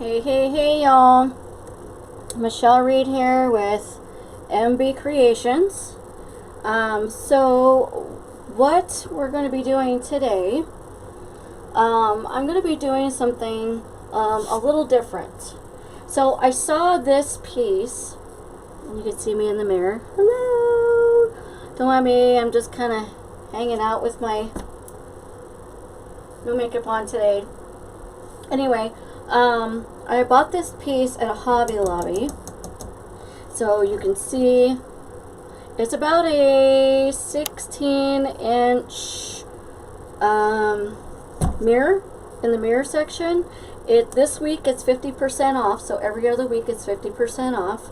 Hey, y'all. Michelle Reed here with MB Creations. So what we're going to be doing today, I'm going to be doing something a little different. So I saw this piece, and you can see me in the mirror. Hello. Don't mind me, I'm just kind of hanging out with my no makeup on today. Anyway, I bought this piece at a Hobby Lobby. So you can see it's about a 16-inch mirror in the mirror section. This week it's 50% off, so every other week it's 50% off.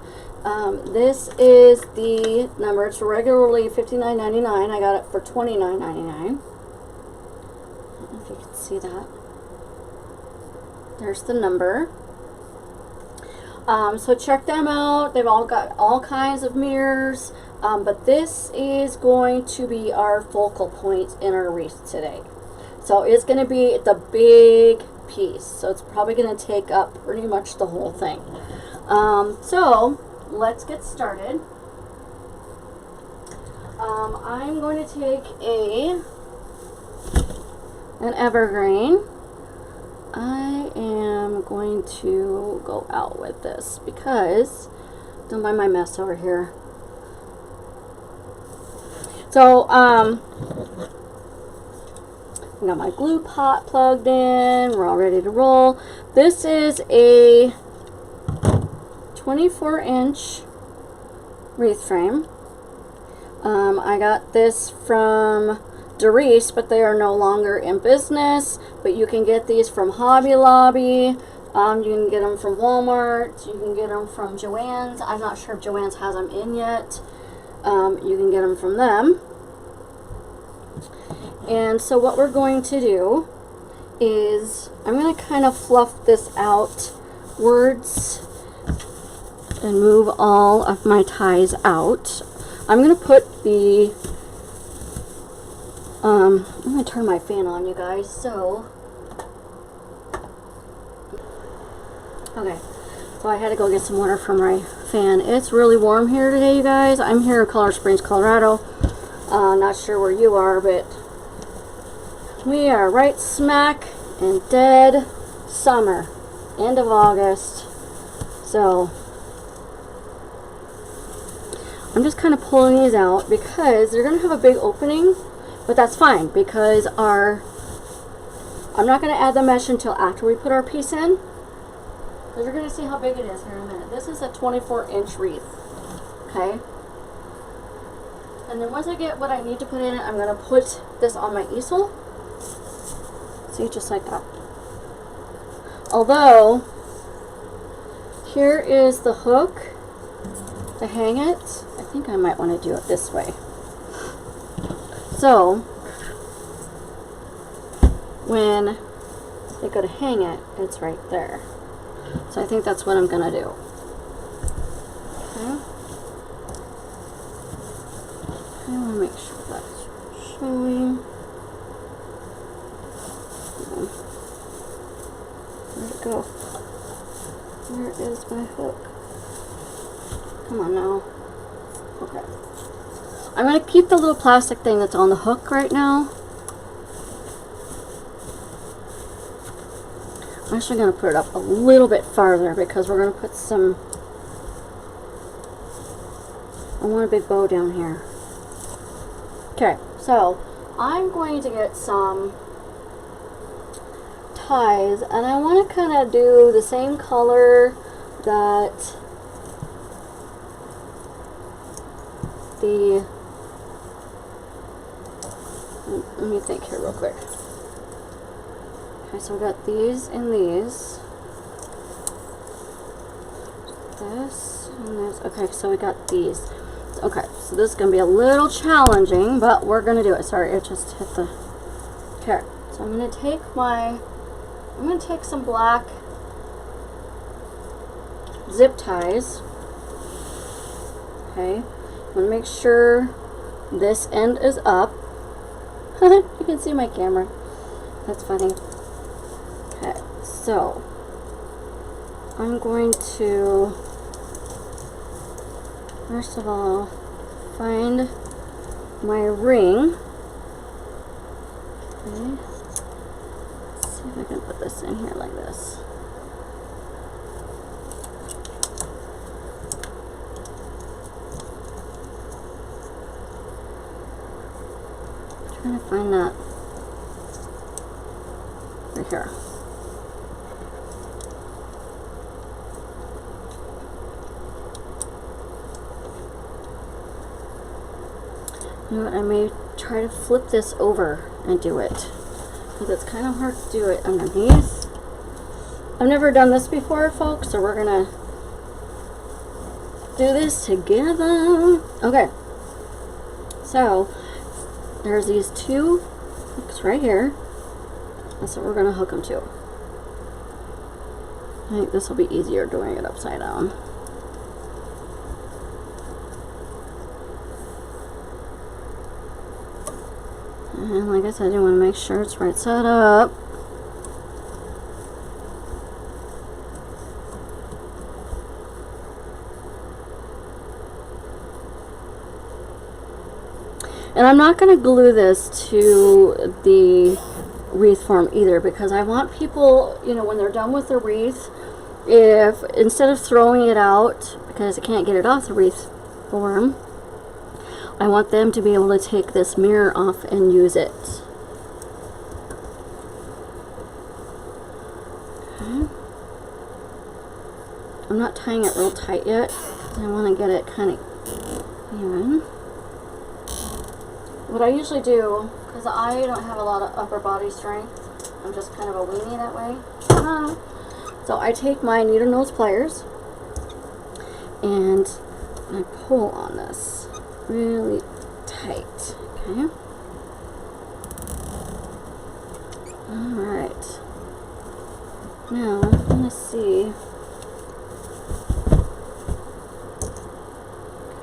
This is the number. It's regularly $59.99. I got it for $29.99. I don't know if you can see that. There's the number. So check them out. They've all got all kinds of mirrors, but this is going to be our focal point in our wreath today. So it's going to be the big piece, so it's probably going to take up pretty much the whole thing. So let's get started. I'm going to take an evergreen. I am going to go out with this because, don't mind my mess over here. So, I got my glue pot plugged in. We're all ready to roll. This is a 24-inch wreath frame. I got this from Doris, but they are no longer in business. But you can get these from Hobby Lobby. You can get them from Walmart. You can get them from Joann's. I'm not sure if Joann's has them in yet. You can get them from them. And so what we're going to do is I'm going to kind of fluff this outwards and move all of my ties out. I'm going to put the I'm going to turn my fan on, you guys. So, okay. So I had to go get some water from my fan. It's really warm here today, you guys. I'm here in Colorado Springs, Colorado. Not sure where you are, but we are right smack in dead summer. End of August. So, I'm just kind of pulling these out because they're going to have a big opening. But that's fine because I'm not going to add the mesh until after we put our piece in. Because you're going to see how big it is here in a minute. This is a 24-inch wreath. Okay? And then once I get what I need to put in it, I'm going to put this on my easel. See, just like that. Although, here is the hook to hang it. I think I might want to do it this way. So, when they go to hang it, it's right there. So I think that's what I'm going to do. Okay. I want to make sure that's showing. Where'd it go? Where is my hook? Come on now. Okay. I'm going to keep the little plastic thing that's on the hook right now. I'm actually going to put it up a little bit farther because we're going to put some, I want a big bow down here. Okay, so I'm going to get some ties and I want to kind of do the same color that let me think here real quick. Okay, so we got these and these. This and this. Okay, so we got these. Okay, so this is going to be a little challenging, but we're going to do it. Sorry, it just hit the... Okay, so I'm going to take some black zip ties. Okay, I'm going to make sure this end is up. You can see my camera. That's funny. Okay, so I'm going to, first of all, find my ring. Okay. Let's see if I can put this in here like this. I'm trying to find that right here. You know what, I may try to flip this over and do it, because it's kind of hard to do it underneath. I've never done this before, folks, so we're gonna do this together. Okay, so there's these two hooks right here. That's what we're gonna hook them to. I think this will be easier doing it upside down. And like I said, you want to make sure it's right side up. And I'm not going to glue this to the wreath form either, because I want people, you know, when they're done with the wreath, if instead of throwing it out because I can't get it off the wreath form, I want them to be able to take this mirror off and use it. Okay. I'm not tying it real tight yet. I want to get it kind of even. What I usually do, because I don't have a lot of upper body strength, I'm just kind of a weenie that way. So I take my needle nose pliers and I pull on this really tight. Okay. Alright. Now I'm going to see.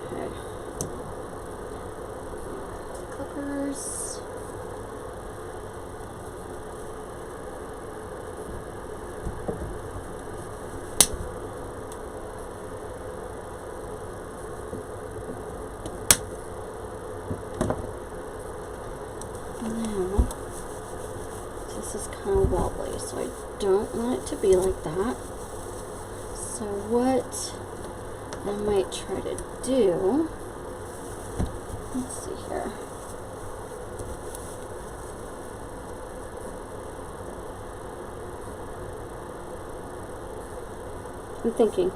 Okay. Clippers. Now, this is kind of wobbly, so I don't want it to be like that. So what I might try to do, let's see here. I'm thinking.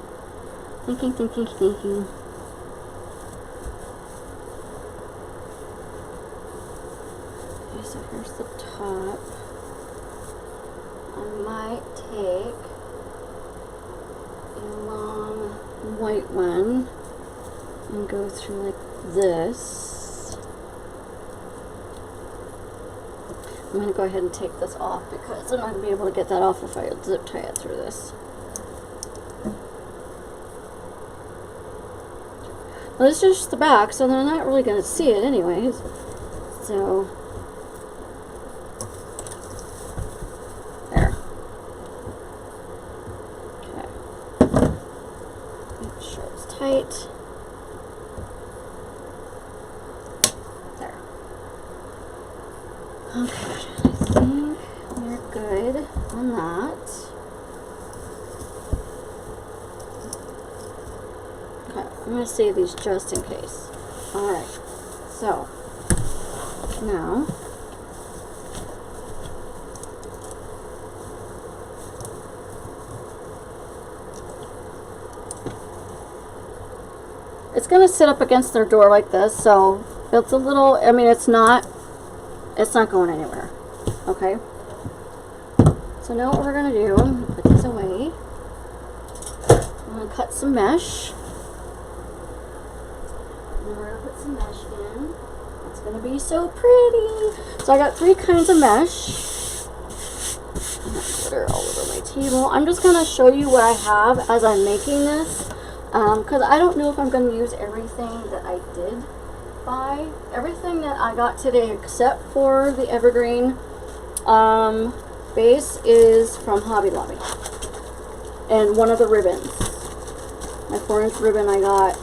So here's the top. I might take a long white one and go through like this. I'm going to go ahead and take this off because I'm not going to be able to get that off if I zip tie it through this. Well, this is just the back, so they're not really going to see it anyways. So tight. There. Okay, I think we're good on that. Okay, I'm going to save these just in case. Alright, so now it's going to sit up against their door like this, so it's a little, I mean, it's not going anywhere. Okay? So now what we're going to do, I'm going to put these away. I'm going to cut some mesh. And then we're going to put some mesh in. It's going to be so pretty. So I got 3 kinds of mesh. And that glitter all over my table. I'm just going to show you what I have as I'm making this. Because I don't know if I'm going to use everything that I did buy. Everything that I got today except for the evergreen base is from Hobby Lobby. and one of the ribbons. My 4-inch ribbon I got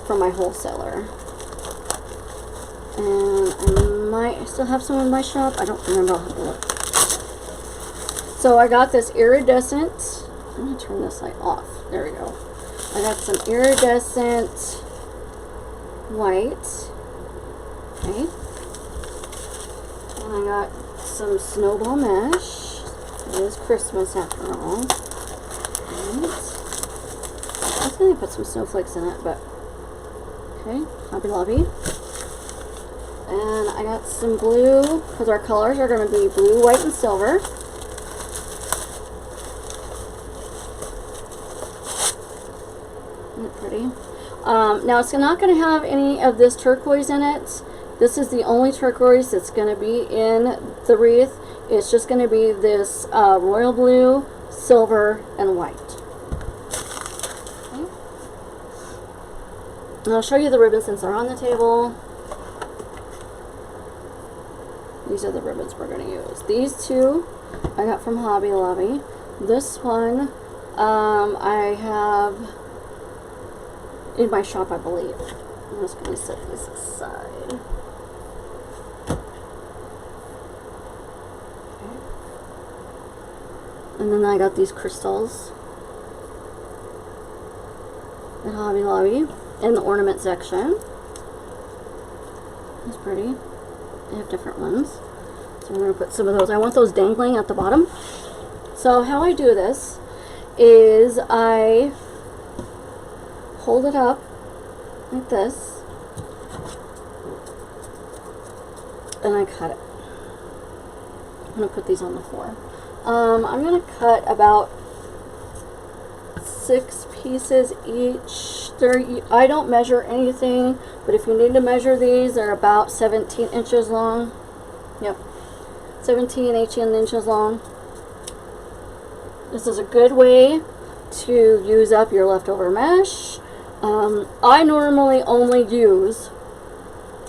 from my wholesaler. And I might still have some in my shop. I don't remember. I'll have to look. So I got this iridescent. I'm going to turn this light off. There we go. I got some iridescent white. Okay. And I got some snowball mesh. It is Christmas after all. And I was going to put some snowflakes in it, but okay. Hobby Lobby. And I got some blue, because our colors are going to be blue, white, and silver. Isn't it pretty? Now it's not going to have any of this turquoise in it. This is the only turquoise that's going to be in the wreath. It's just going to be this royal blue, silver, and white. Okay. And I'll show you the ribbons since they're on the table. These are the ribbons we're going to use. These two I got from Hobby Lobby. This one I have in my shop, I believe. I'm just going to set these aside. Okay. And then I got these crystals at Hobby Lobby in the ornament section. It's pretty. They have different ones. So I'm going to put some of those. I want those dangling at the bottom. So how I do this is I hold it up like this and I cut it. I'm going to put these on the floor. I'm going to cut about 6 pieces each. I don't measure anything, but if you need to measure these, they're about 17 inches long. Yep, 17, 18 inches long. This is a good way to use up your leftover mesh. I normally only use,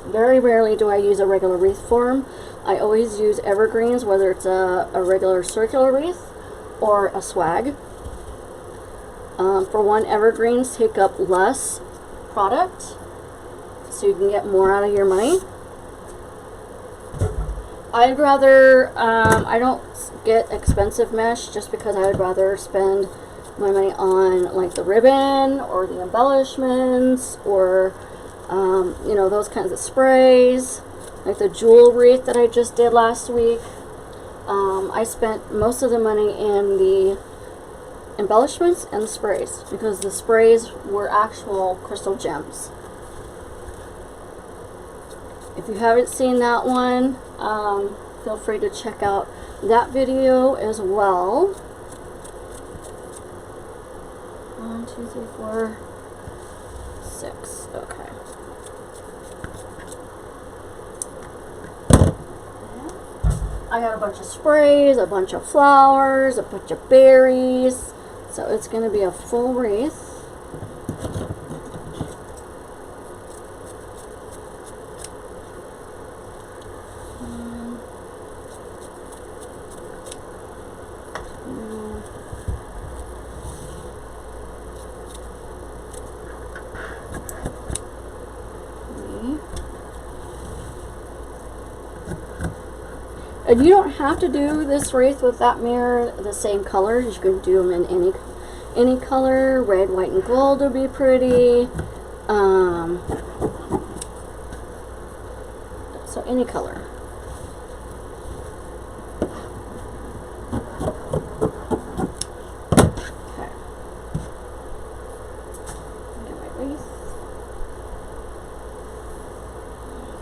very rarely do I use a regular wreath form. I always use evergreens, whether it's a regular circular wreath or a swag. For one, evergreens take up less product, so you can get more out of your money. I'd rather, I don't get expensive mesh just because I would rather spend my money on like the ribbon or the embellishments or, you know, those kinds of sprays, like the jewel wreath that I just did last week. I spent most of the money in the embellishments and the sprays because the sprays were actual crystal gems. If you haven't seen that one, feel free to check out that video as well. 1, 2, 3, 4, 6. Okay. I got a bunch of sprays, a bunch of flowers, a bunch of berries. So it's going to be a full wreath. And you don't have to do this wreath with that mirror the same colors. You can do them in any color. Red, white, and gold would be pretty. So any color. Okay. Get my wreath.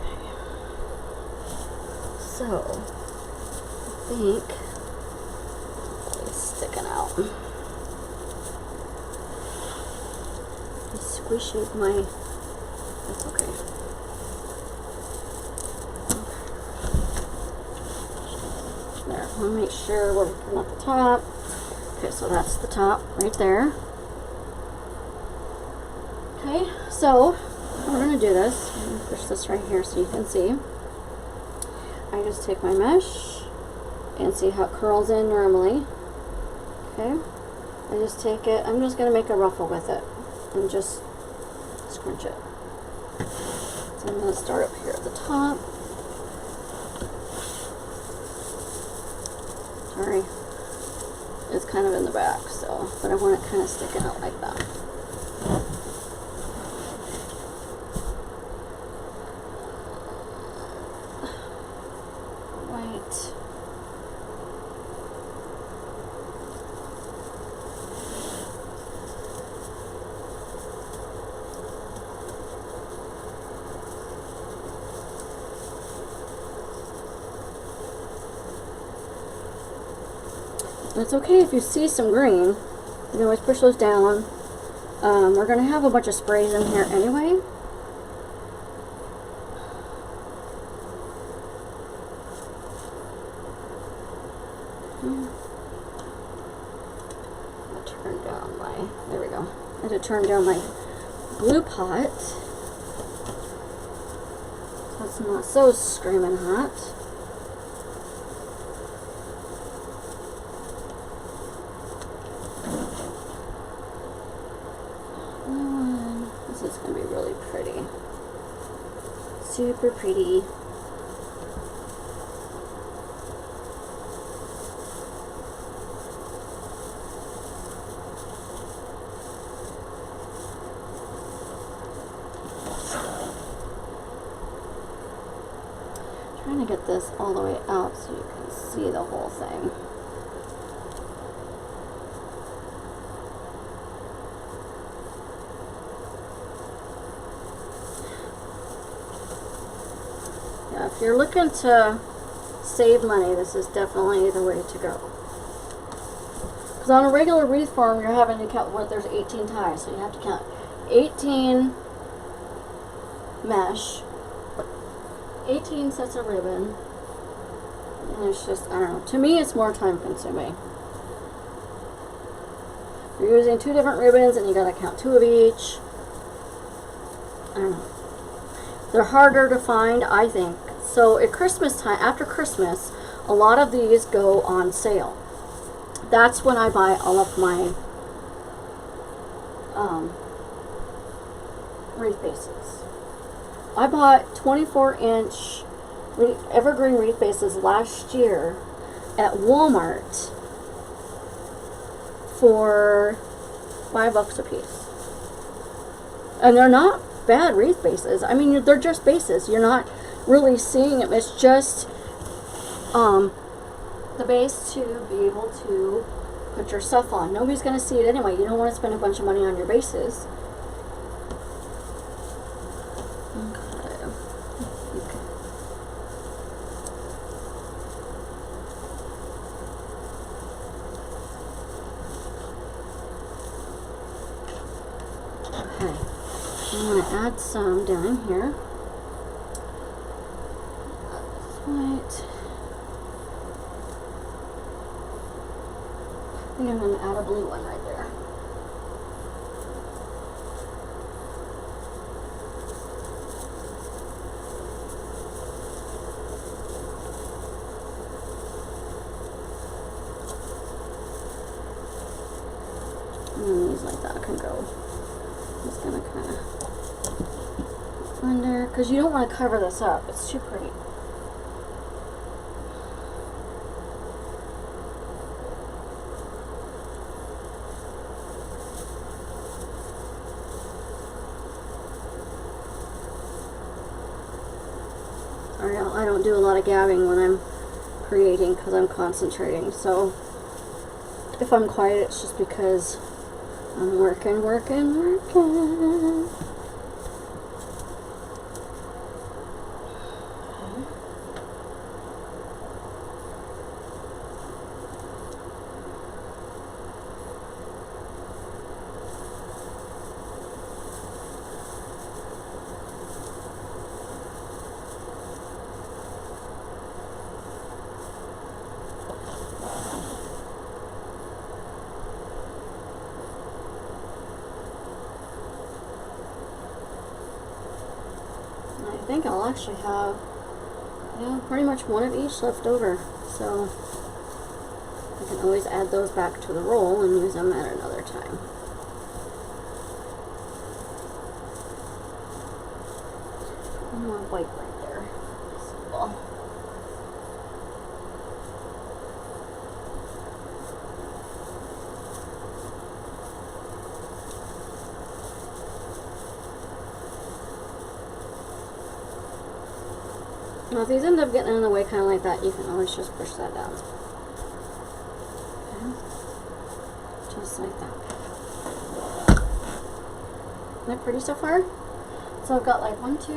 Okay. So I think it's sticking out. The squishy of my, that's okay. There, I want to make sure we're looking at the top. Okay, so that's the top right there. Okay, so we're going to do this. I'm going to push this right here so you can see. I just take my mesh and see how it curls in normally. Okay. I just take it, I'm just going to make a ruffle with it and just scrunch it. So I'm going to start up here at the top. Sorry, it's kind of in the back, so, but I want it kind of sticking out like that. White. It's okay if you see some green. You can always push those down. We're going to have a bunch of sprays in here anyway. Turn down my, there we go. I had to turn down my glue pot. So it's not so screaming hot. This is going to be really pretty. Super pretty. Trying to get this all the way out so you can see the whole thing. Yeah, if you're looking to save money, this is definitely the way to go. Because on a regular wreath form, you're having to count what, there's 18 ties, so you have to count 18 mesh, 18 sets of ribbon, and it's just, I don't know, to me it's more time consuming. You're using 2 different ribbons and you gotta count 2 of each. I don't know. They're harder to find, I think. So at Christmas time, after Christmas, a lot of these go on sale. That's when I buy all of my wreath bases. I bought 24-inch evergreen wreath bases last year at Walmart for $5 a piece. And they're not bad wreath bases. I mean, they're just bases. You're not really seeing them. It's just the base to be able to put your stuff on. Nobody's going to see it anyway. You don't want to spend a bunch of money on your bases. Okay. I'm going to add some down here. White. I think I'm going to add a blue one right there. And these like that can go. I'm just going to kind of under, because you don't want to cover this up. It's too pretty. I don't do a lot of gabbing when I'm creating because I'm concentrating. So if I'm quiet, it's just because I'm working. I think I'll actually have, pretty much one of each left over. So I can always add those back to the roll and use them at another time. One more white right there. Simple. Now if these end up getting in the way kind of like that, you can always just push that down. Okay. Just like that. Isn't that pretty so far? So I've got like 1, 2, 3,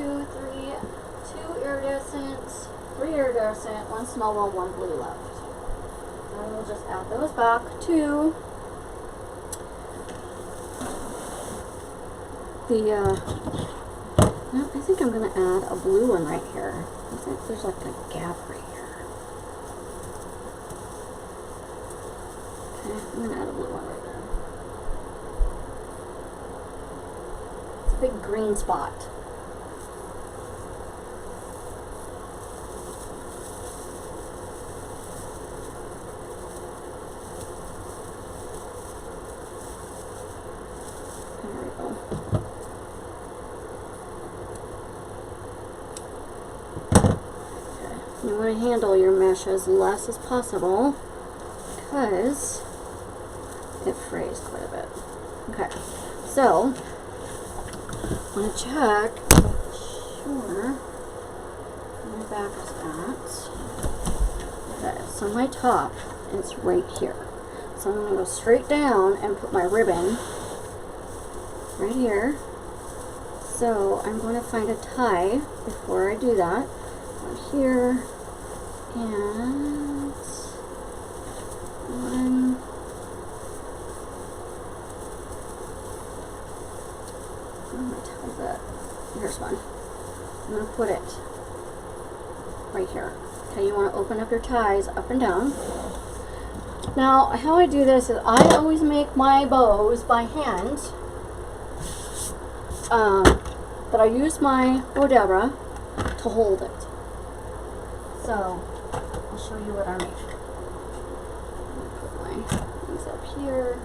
2 iridescent, 3 iridescent, 1 snowball, 1 blue left. And we'll just add those back to the, no, I think I'm going to add a blue one right here. I think there's like a gap right here. Okay, I'm going to add a blue one right there. It's a big green spot. There we go. You want to handle your mesh as less as possible because it frays quite a bit. Okay, so I want to check, sure, my back is at. Okay, so my top is right here. So I'm going to go straight down and put my ribbon right here. So I'm going to find a tie before I do that. Here and one. Where am I tie that? Here's one. I'm going to put it right here. Okay, you want to open up your ties up and down. Now, how I do this is I always make my bows by hand, but I use my Bodera to hold it. So, I'll show you what I make. Put my things up here.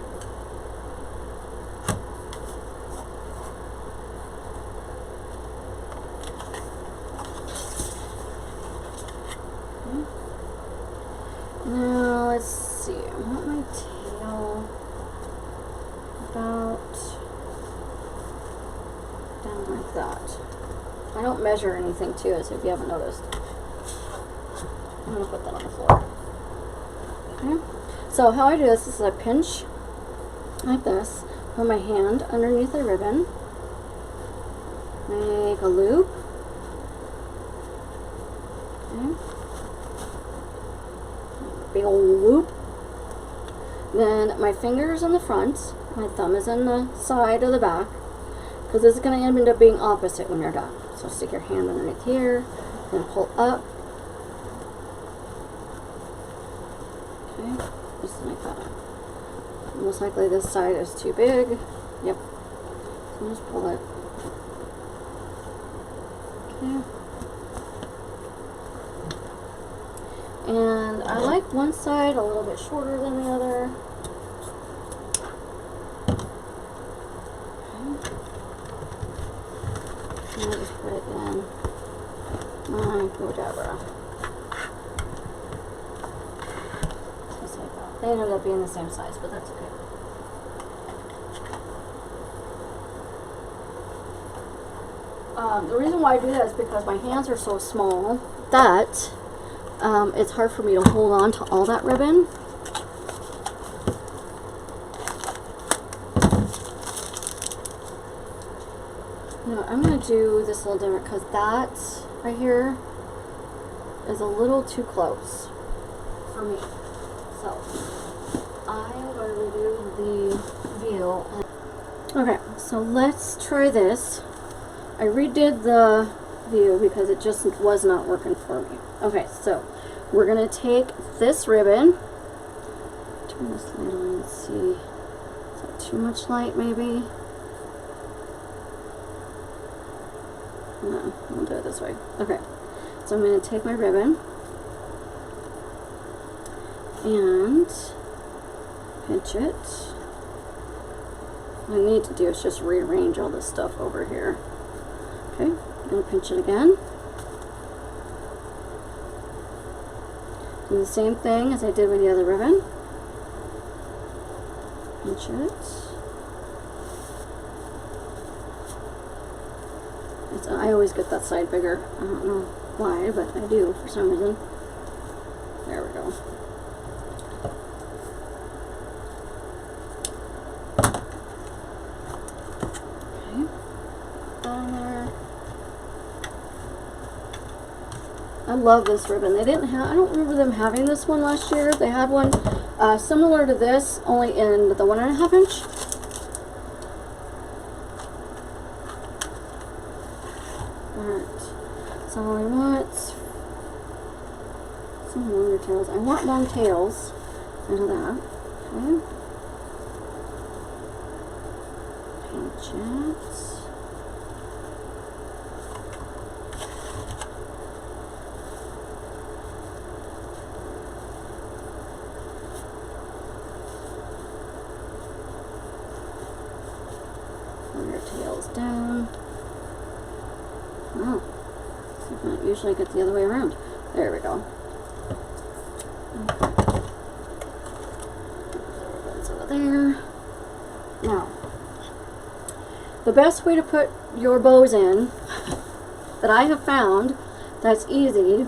Okay. Now, let's see. I want my tail about down like that. I don't measure anything too, so if you haven't noticed. I'm going to put that on the floor. Okay. So how I do this is I pinch like this, put my hand underneath the ribbon, make a loop. Okay. Big old loop. Then my finger is in the front, my thumb is in the side of the back, because this is going to end up being opposite when you're done. So stick your hand underneath here, then pull up. Okay, just like that. Most likely this side is too big. Yep. So just pull it. Okay. And I like one side a little bit shorter than the other. Okay. And I'll just put it in my Bodera. Just like that. They ended up being the same size, but that's okay. The reason why I do that is because my hands are so small that it's hard for me to hold on to all that ribbon. Now I'm going to do this a little different because that right here is a little too close for me. So I am going to redo the view. Okay, so let's try this. I redid the view because it just was not working for me. Okay, so we're going to take this ribbon, turn this light on and see, is that too much light maybe? No, we'll do it this way. Okay, so I'm going to take my ribbon and pinch it. What I need to do is just rearrange all this stuff over here. Okay, I'm going to pinch it again. Do the same thing as I did with the other ribbon. Pinch it. I always get that side bigger. I don't know why, but I do for some reason. There we go. Okay. On there. I love this ribbon. They didn't have, I don't remember them having this one last year. They had one similar to this, only in the 1.5 inch. So I want some longer tails. I want long tails. I know that. Okay. Pinch it. Pull your tails down. Oh. I usually get the other way around. There we go. Ribbons over there. Now, the best way to put your bows in that I have found that's easy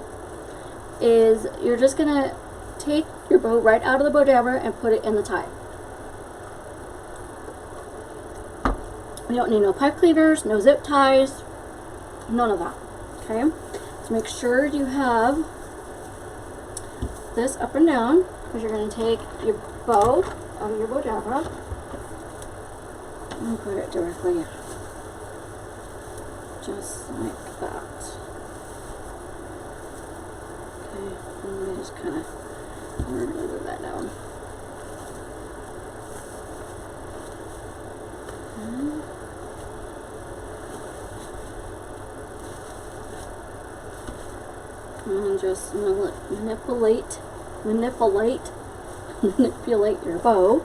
is you're just gonna take your bow right out of the bow dabber and put it in the tie. You don't need no pipe cleaners, no zip ties, none of that. Okay, so make sure you have this up and down, because you're going to take your bow out of your bow dabber and put it directly just like that. Okay, and we just kind of, we're going to move that down. Okay. And just manipulate your bow.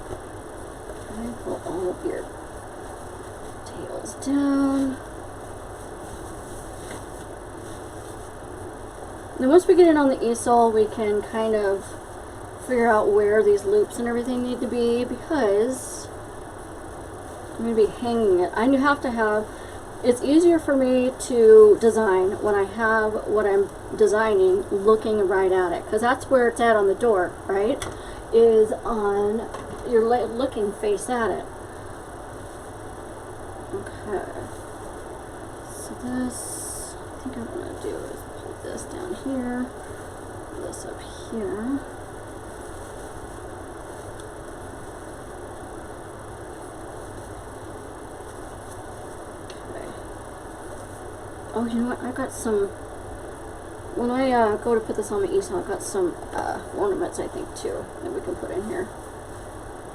And pull all of your tails down. Now once we get it on the easel, we can kind of figure out where these loops and everything need to be, because I'm going to be hanging it. I have to have, it's easier for me to design when I have what I'm designing looking right at it, because that's where it's at on the door, right? Is on, you're looking face at it. Okay. So this, I think I'm going to do is put this down here, this up here. Oh, you know what? I've got some, when I go to put this on my easel, I've got some ornaments, I think, too, that we can put in here.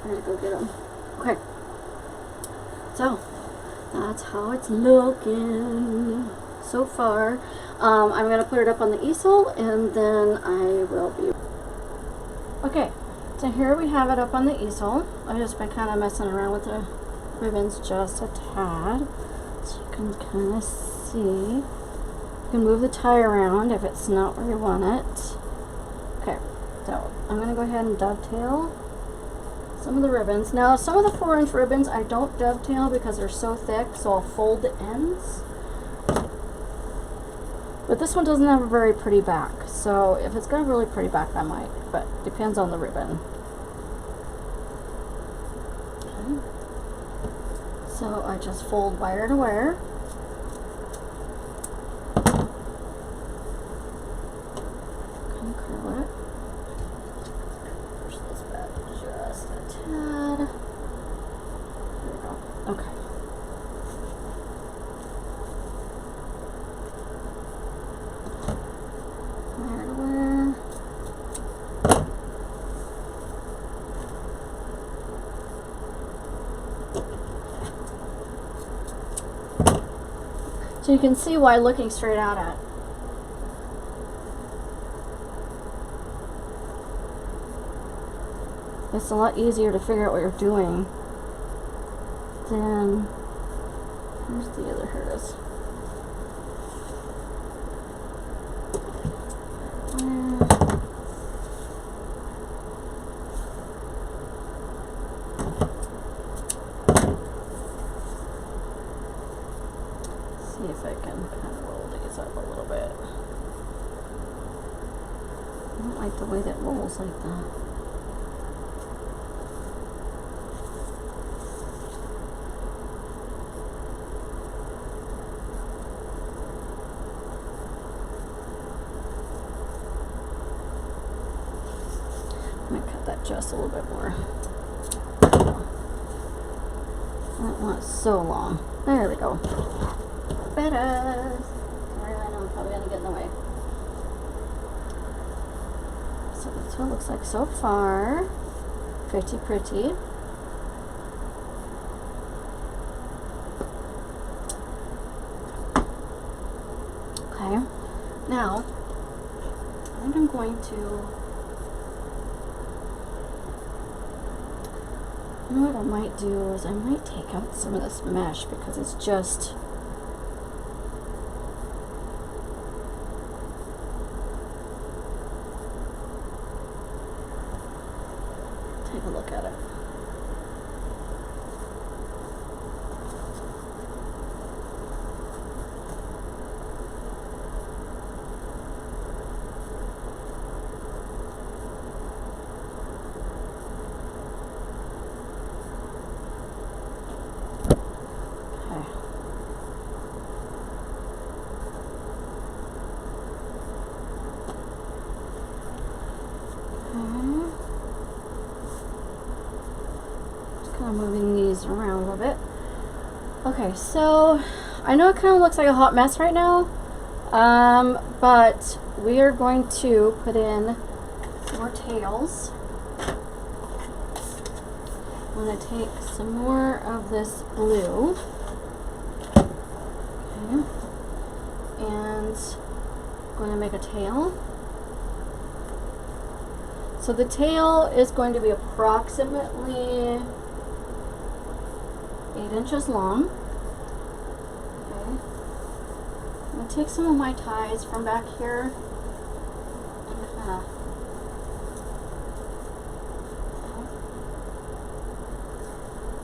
I gotta go get them. Okay. So, that's how it's looking so far. I'm going to put it up on the easel, and then I will be... Okay, so here we have it up on the easel. I've just been kind of messing around with the ribbons just a tad, so you can kind of see. You can move the tie around if it's not where you want it. Okay, so I'm going to go ahead and dovetail some of the ribbons. Now, some of the 4-inch ribbons I don't dovetail because they're so thick, so I'll fold the ends. But this one doesn't have a very pretty back, so if it's got a really pretty back, I might, but depends on the ribbon. Okay. So I just fold wire to wire. Curl it. Push this back just a tad. There we go. Okay. Wire to wire. So you can see why looking straight out at. it's a lot easier to figure out what you're doing than, where's the other, here it is. See if I can kind of roll these up a little bit. I don't like the way that rolls like that. I'm going to cut that just a little bit more. I don't want it so long. There we go. Better. Sorry, I know I'm probably going to get in the way. So that's what it looks like so far. Pretty pretty. Okay. Now, I think I'm going to, you know what I might do is I might take out some of this mesh because it's just, take a look at it. Moving these around a little bit. Okay, so I know it kind of looks like a hot mess right now, but we are going to put in more tails. I'm going to take some more of this blue, okay, and I'm going to make a tail. So the tail is going to be approximately 8 inches long. Okay. I'm going to take some of my ties from back here.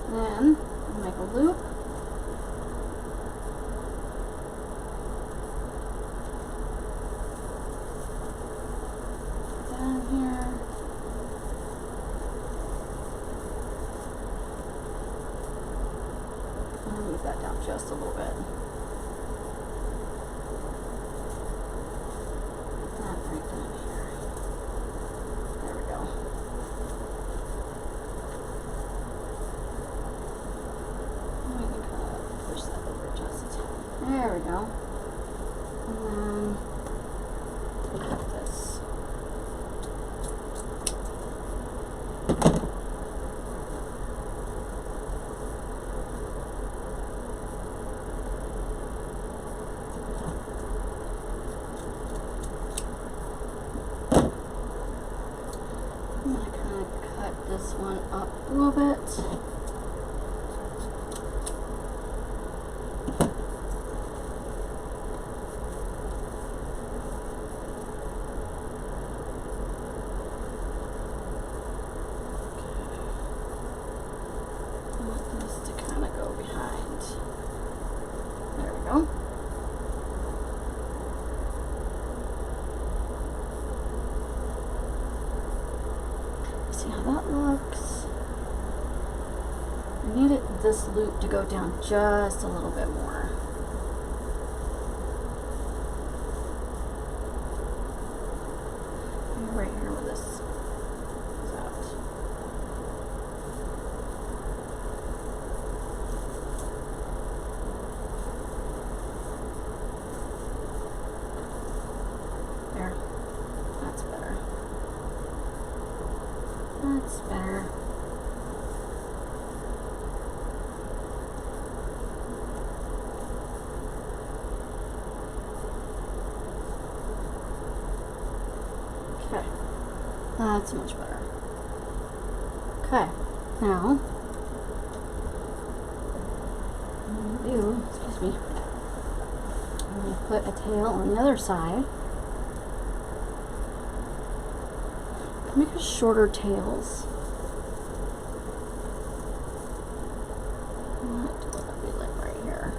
Then I'll make a loop. Down here. Move that down just a little bit. That right down here. There we go. And we can kind of push that over just. There we go. And then cut this. I'm going to kind of cut this one up a little bit. I want this to kind of go behind. There we go. See how that looks. I need this loop to go down just a little bit more. And right here where this is out. There. That's better. That's better. Okay. That's much better. Okay, now, excuse me, I'm going to put a tail on the other side. Make a shorter tails. What will it be like right here?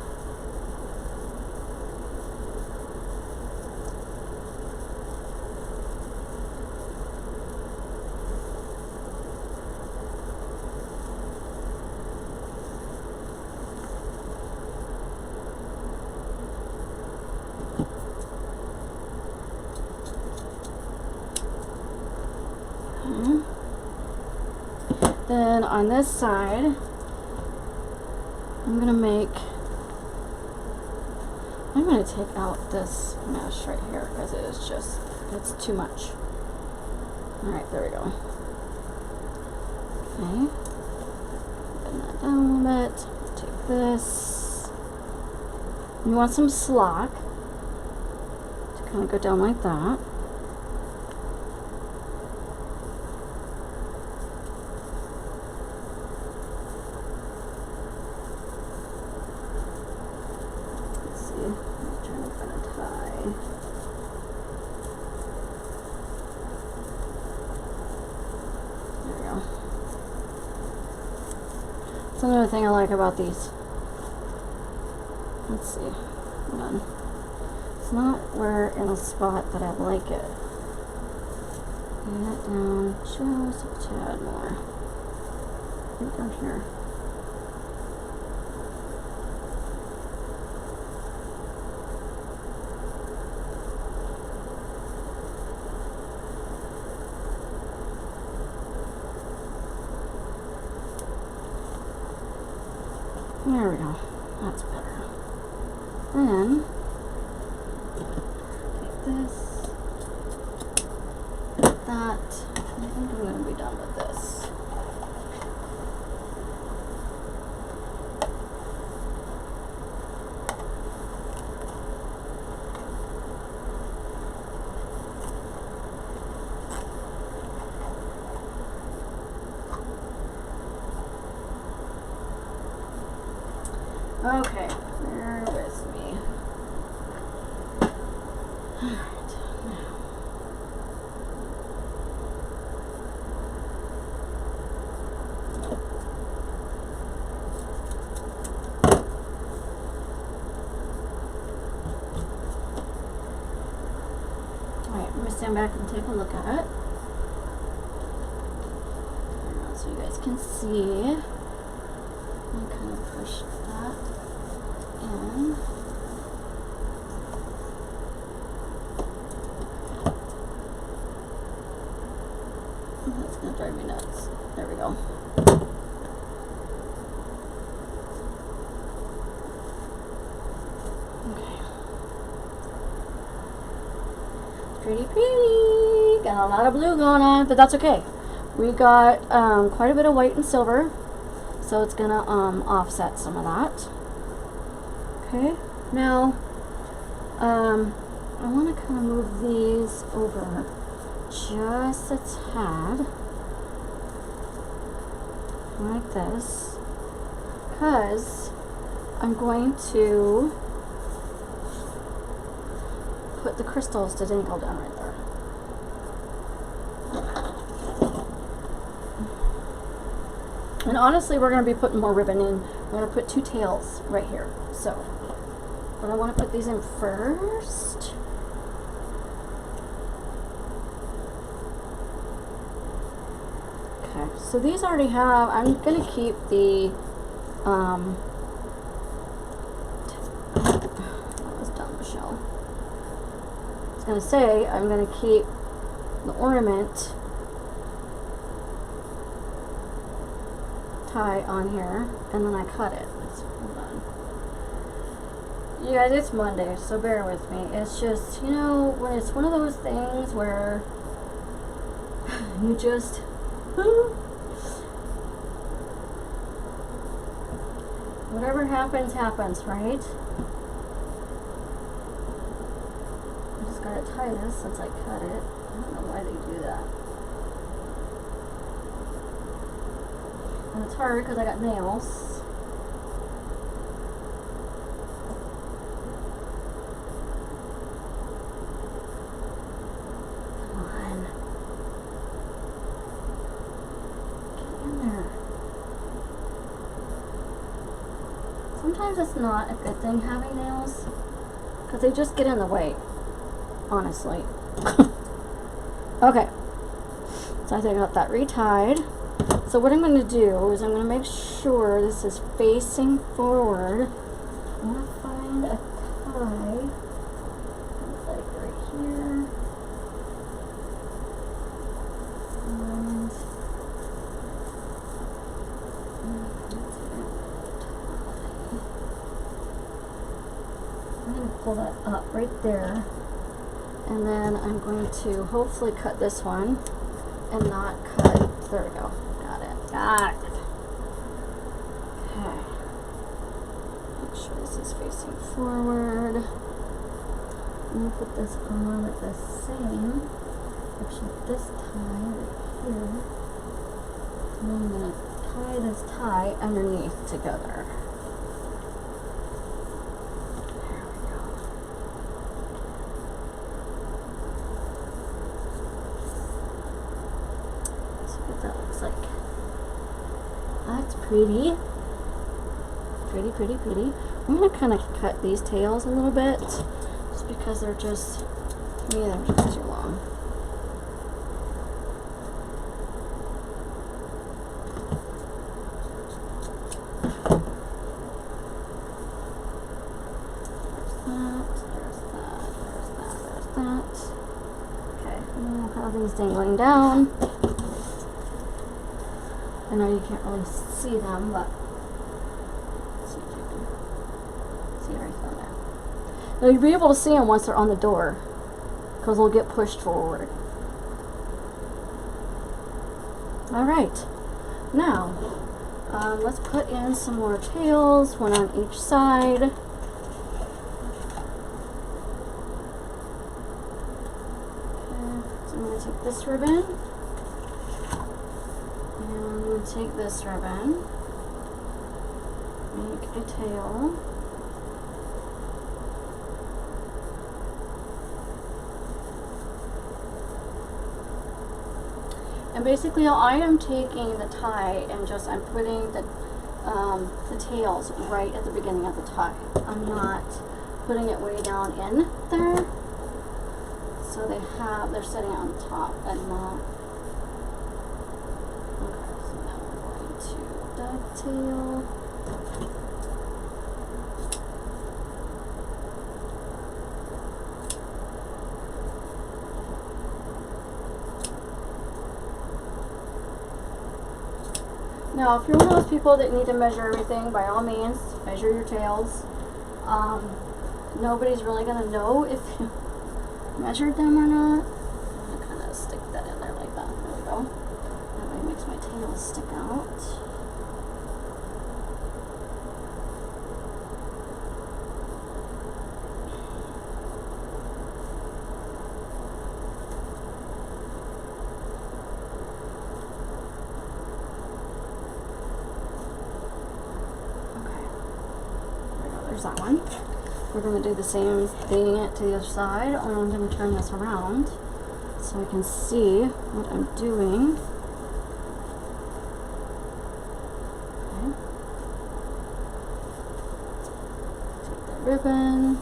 Then on this side, I'm going to take out this mesh right here because it is just, it's too much. Alright, there we go. Okay. Bend that down a little bit. Take this. You want some slack to kind of go down like that. That's another thing I like about these. Let's see. Hold on. It's not where in a spot that I like it. Bring it down just a tad more. Right down here. There we go. That's better. Then take this, that. I think I'm going to be done with this. Okay, bear with me. Alright, now. Alright, I'm going to stand back and take a look at it. So you guys can see. And kind of push that in. That's going to drive me nuts. There we go. Okay. Pretty pretty. Got a lot of blue going on, but that's okay. We got quite a bit of white and silver. So it's gonna offset some of that. Okay, now I want to kind of move these over just a tad, like this, because I'm going to put the crystals to dangle down right there. And honestly, we're going to be putting more ribbon in. We're going to put 2 tails right here. So, but I want to put these in first. Okay, so these already have, I'm going to keep the, that was dumb, Michelle. I was going to say, I'm going to keep the ornament tie on here, and then I cut it. Hold on. You guys, it's Monday, so bear with me. It's just, you know, when it's one of those things where you just whatever happens, happens, right? I just gotta tie this since I cut it. I don't know why they do that. And it's hard because I got nails. Sometimes it's not a good thing having nails because they just get in the way, honestly. Okay, so I think I got that retied. So what I'm going to do is I'm going to make sure this is facing forward. I'm going to find a tie. It's like right here. And I'm going to pull that up right there, and then I'm going to hopefully cut this one and not cut, there we go, got it. Okay, make sure this is facing forward. I'm going to put this on like the same, actually this tie right here, and then I'm going to tie this tie underneath together. Pretty. I'm going to kind of cut these tails a little bit, just because they're just, to me, they're just too long. There's that. Okay, and I'll have these dangling down. I know you can't really see them, but let's see if you can see right down there. Now you'll be able to see them once they're on the door, because they'll get pushed forward. Alright, now let's put in some more tails, one on each side. Okay, so I'm going to take this ribbon. Take this ribbon, make a tail, and basically all I am taking the tie and just I'm putting the tails right at the beginning of the tie. I'm not putting it way down in there, so they're sitting on top and not. Dovetail. Now, if you're one of those people that need to measure everything, by all means, measure your tails. Nobody's really going to know if you measured them or not. I'm going to kind of stick that in there like that. There we go. That way it makes my tails stick out. That one. We're going to do the same thing to the other side, and I'm going to turn this around so I can see what I'm doing. Okay. Take the ribbon.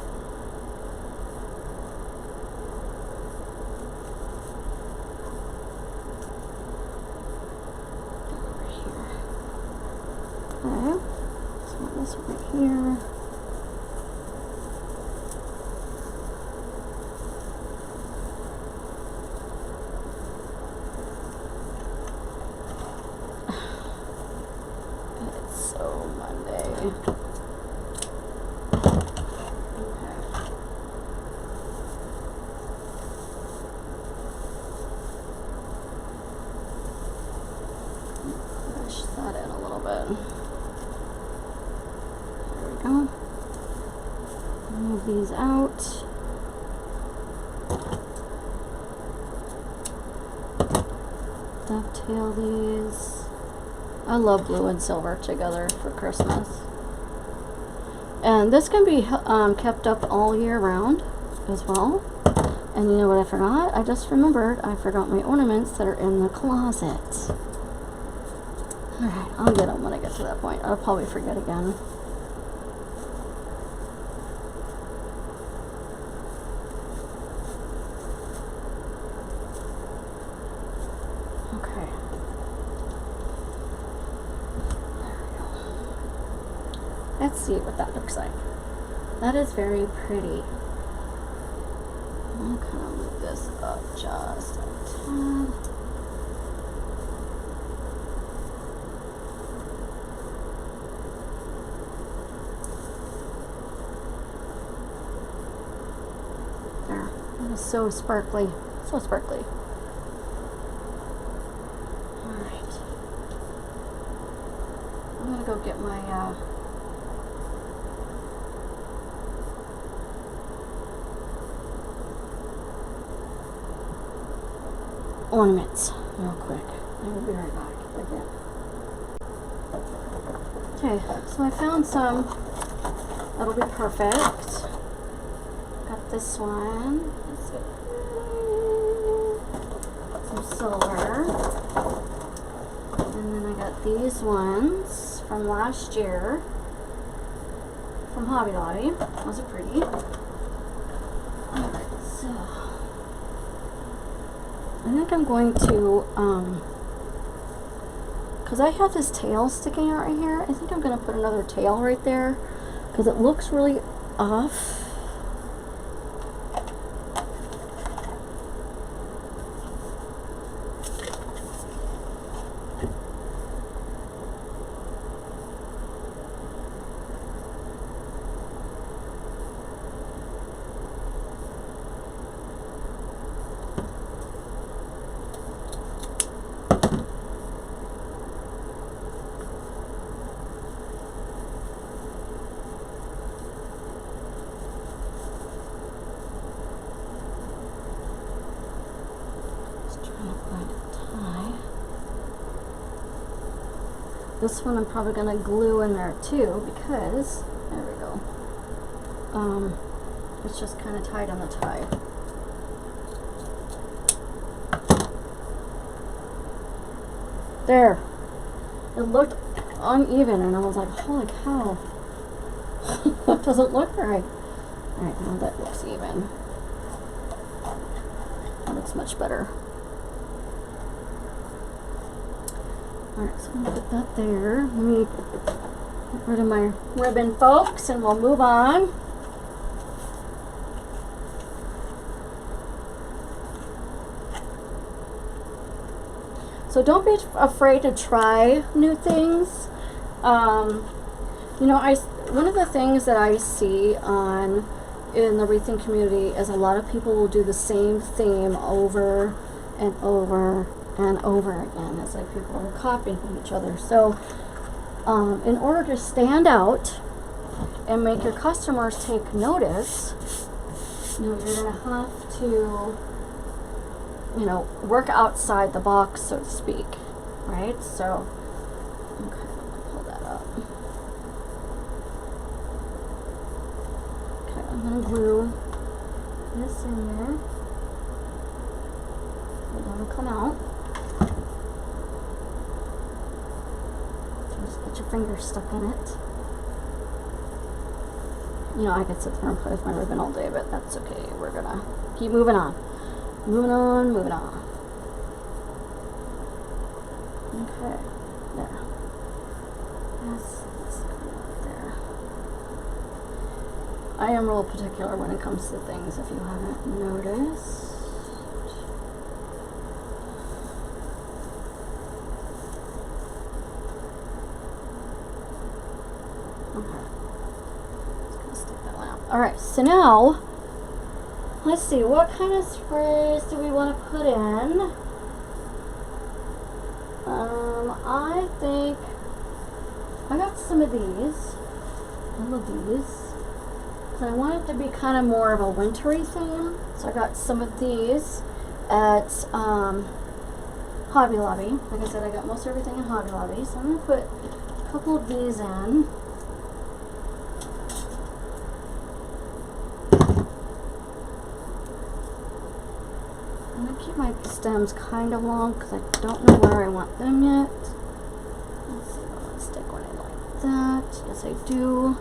Over here. Okay. So this right here. That in a little bit. There we go. Move these out. Dovetail these. I love blue and silver together for Christmas. And this can be kept up all year round as well. And you know what I forgot? I just remembered I forgot my ornaments that are in the closet. Alright, I'll get them when I get to that point. I'll probably forget again. Okay. There we go. Let's see what that looks like. That is very pretty. I'll kind of move this up just a tad. There. That is so sparkly. So sparkly. Alright. I'm going to go get my ornaments real quick. I will be right back again. Okay, so I found some that'll be perfect. Got this one. Let's see. Some silver. And then I got these ones from last year from Hobby Lobby. Those are pretty. Alright, so I think I'm going to, because I have this tail sticking out right here, I think I'm going to put another tail right there, because it looks really off. This one I'm probably going to glue in there too, because, there we go, it's just kind of tied on the tie. There. It looked uneven and I was like, holy cow. That doesn't look right. Alright, now that looks even. That looks much better. Alright, so I'm going to put that there. Let me get rid of my ribbon, folks, and we'll move on. So don't be afraid to try new things. You know, one of the things that I see in the wreathing community is a lot of people will do the same theme over and over and over again. It's like people are copying each other. So in order to stand out and make your customers take notice, you know, you're going to have to, you know, work outside the box, so to speak, right? So, okay, I'm going to pull that up. Okay, I'm going to glue this in there. It doesn't come out. Just get your finger stuck in it. You know, I could sit there and play with my ribbon all day, but that's okay. We're going to keep moving on. Moving on, moving on. Okay, there. Yes, let's go there. I am real particular when it comes to things, if you haven't noticed. Okay. Just gonna stick that one out. Alright, so now let's see, what kind of sprays do we want to put in? I think I got some of these. I love these. So I want it to be kind of more of a wintry theme. So I got some of these at Hobby Lobby. Like I said, I got most everything in Hobby Lobby, so I'm going to put a couple of these in. I'm going to keep my stems kind of long because I don't know where I want them yet. Let's see, I'm going to stick one in like that. Yes, I do.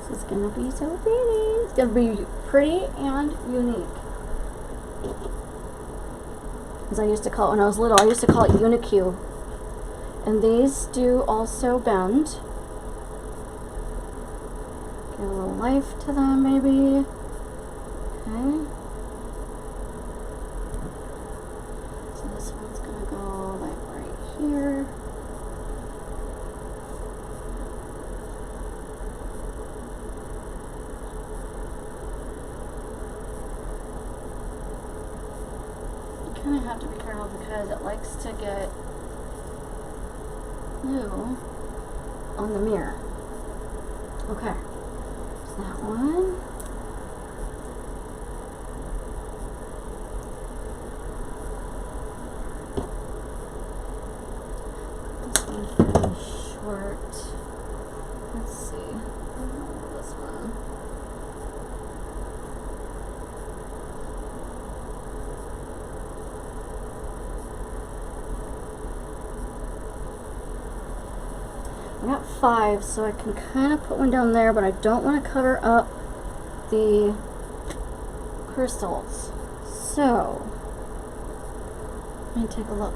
This is gonna be so pretty. It's gonna be pretty and unique. As I used to call it when I was little, I used to call it Unicue. And these do also bend. Give a little life to them, maybe. Okay. So this one's gonna go like right here. I have to be careful because it likes to get glue on the mirror. Okay, so that one. This one's pretty short. Let's see. This one. I got 5, so I can kind of put one down there, but I don't want to cover up the crystals. So, let me take a look.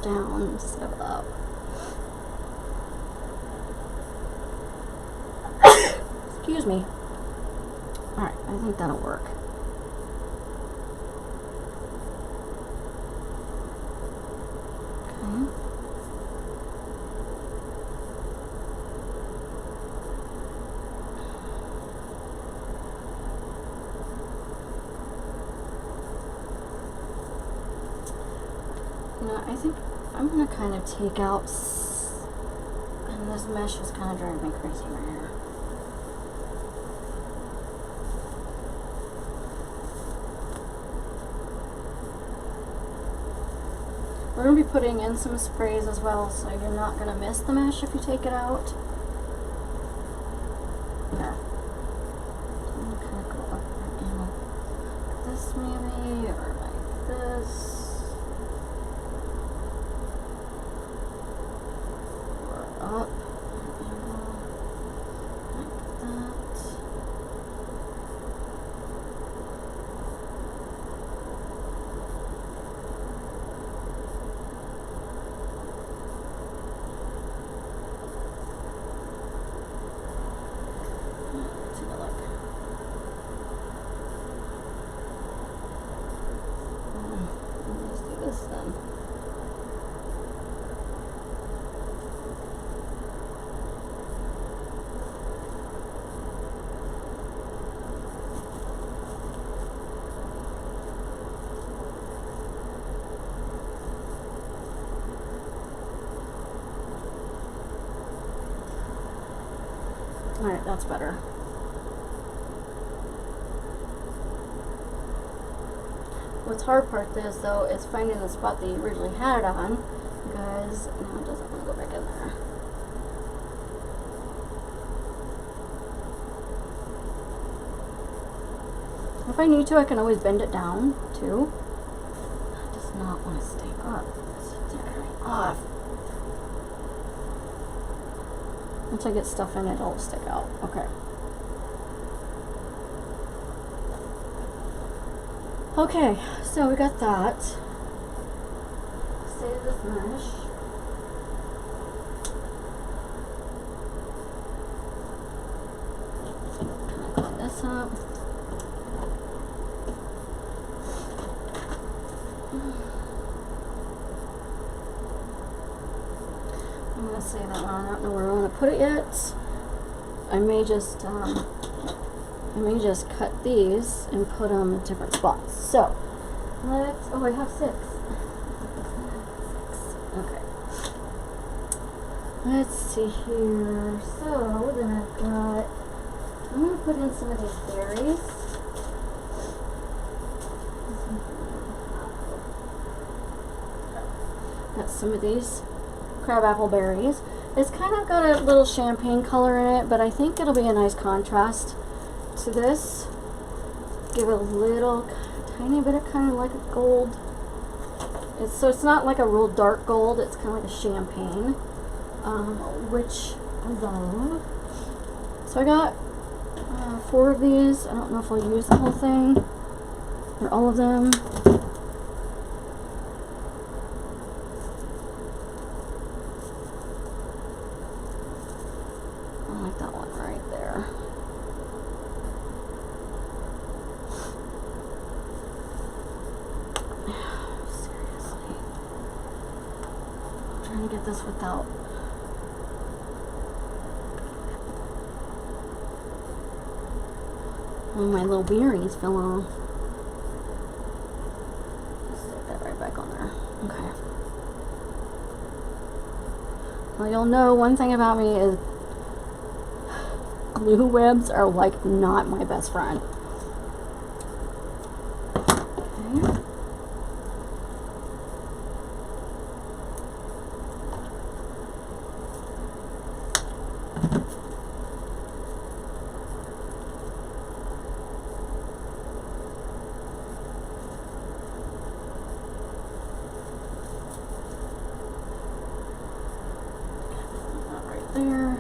Down instead of up. Excuse me. Alright, I think that'll work. Okay. You know, I think I'm going to kind of take out, and this mesh is kind of driving me crazy right here. We're going to be putting in some sprays as well, so you're not going to miss the mesh if you take it out. There. I'm going to kind of go up and like this maybe, or like this. Up and like that. Take a look. Let's do this then. Alright, that's better. What's hard part is though is finding the spot that you originally had it on, because now it doesn't want to go back in there. If I need to, I can always bend it down too. It does not want to stay up. It's tearing off. Once I get stuff in it, it'll stick out. Okay. Okay, so we got that. Save this mesh. I'm gonna say that one. I don't know where I want to put it yet. I may just cut these and put them in different spots. So let's. Oh, I have 6. Okay. Let's see here. So then I've got. I'm gonna put in some of these berries. Got some of these crabapple berries. It's kind of got a little champagne color in it, but I think it'll be a nice contrast to this. Give it a little tiny bit of kind of like a gold. So it's not like a real dark gold, it's kind of like a champagne, which I love. So I got 4 of these. I don't know if I'll use the whole thing or all of them. I like that one right there. Seriously. I'm trying to get this without. Oh, my little bearings fell off. Stick that right back on there. Okay. Well, you'll know one thing about me is glue webs are like not my best friend. Okay. There.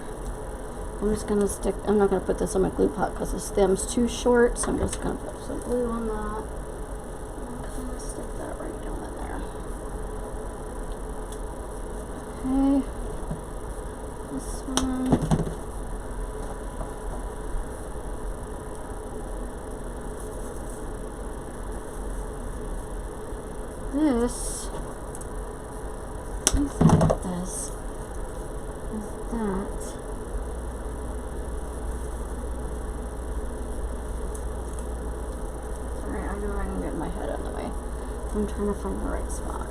I'm just going to stick, I'm not going to put this on my glue pot because the stem's too short, so I'm just going to put some glue on that. And kind of stick that right down in there. Okay. This one. This. Let me see what this is. That. Sorry, I know I'm getting my head out of the way. I'm trying to find the right spot.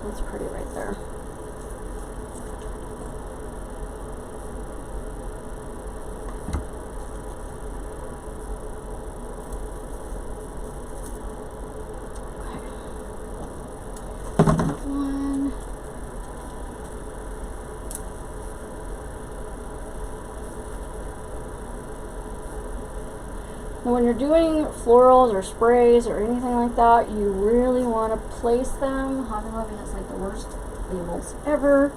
That's pretty right there. When you're doing florals or sprays or anything like that, you really want to place them. Hobby Lobby has like the worst labels ever.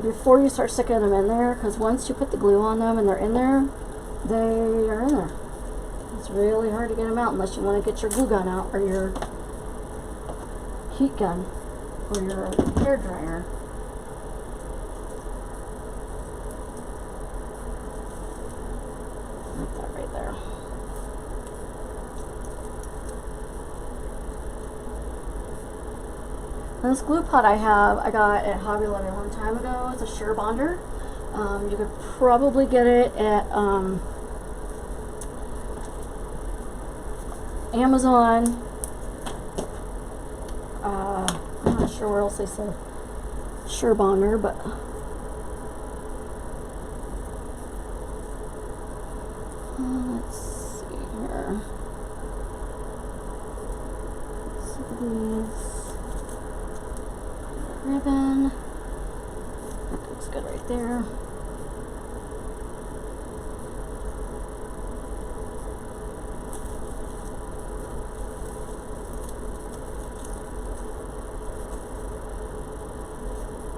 Before you start sticking them in there, because once you put the glue on them and they're in there, they are in there. It's really hard to get them out unless you want to get your glue gun out or your heat gun or your hair dryer. Like that right there. And this glue pot I got at Hobby Lobby a long time ago. It's a shear bonder. You could probably get it at Amazon. I'm not sure where else they sell shear bonder, but let's see here. So these. Ribbon. That looks good right there.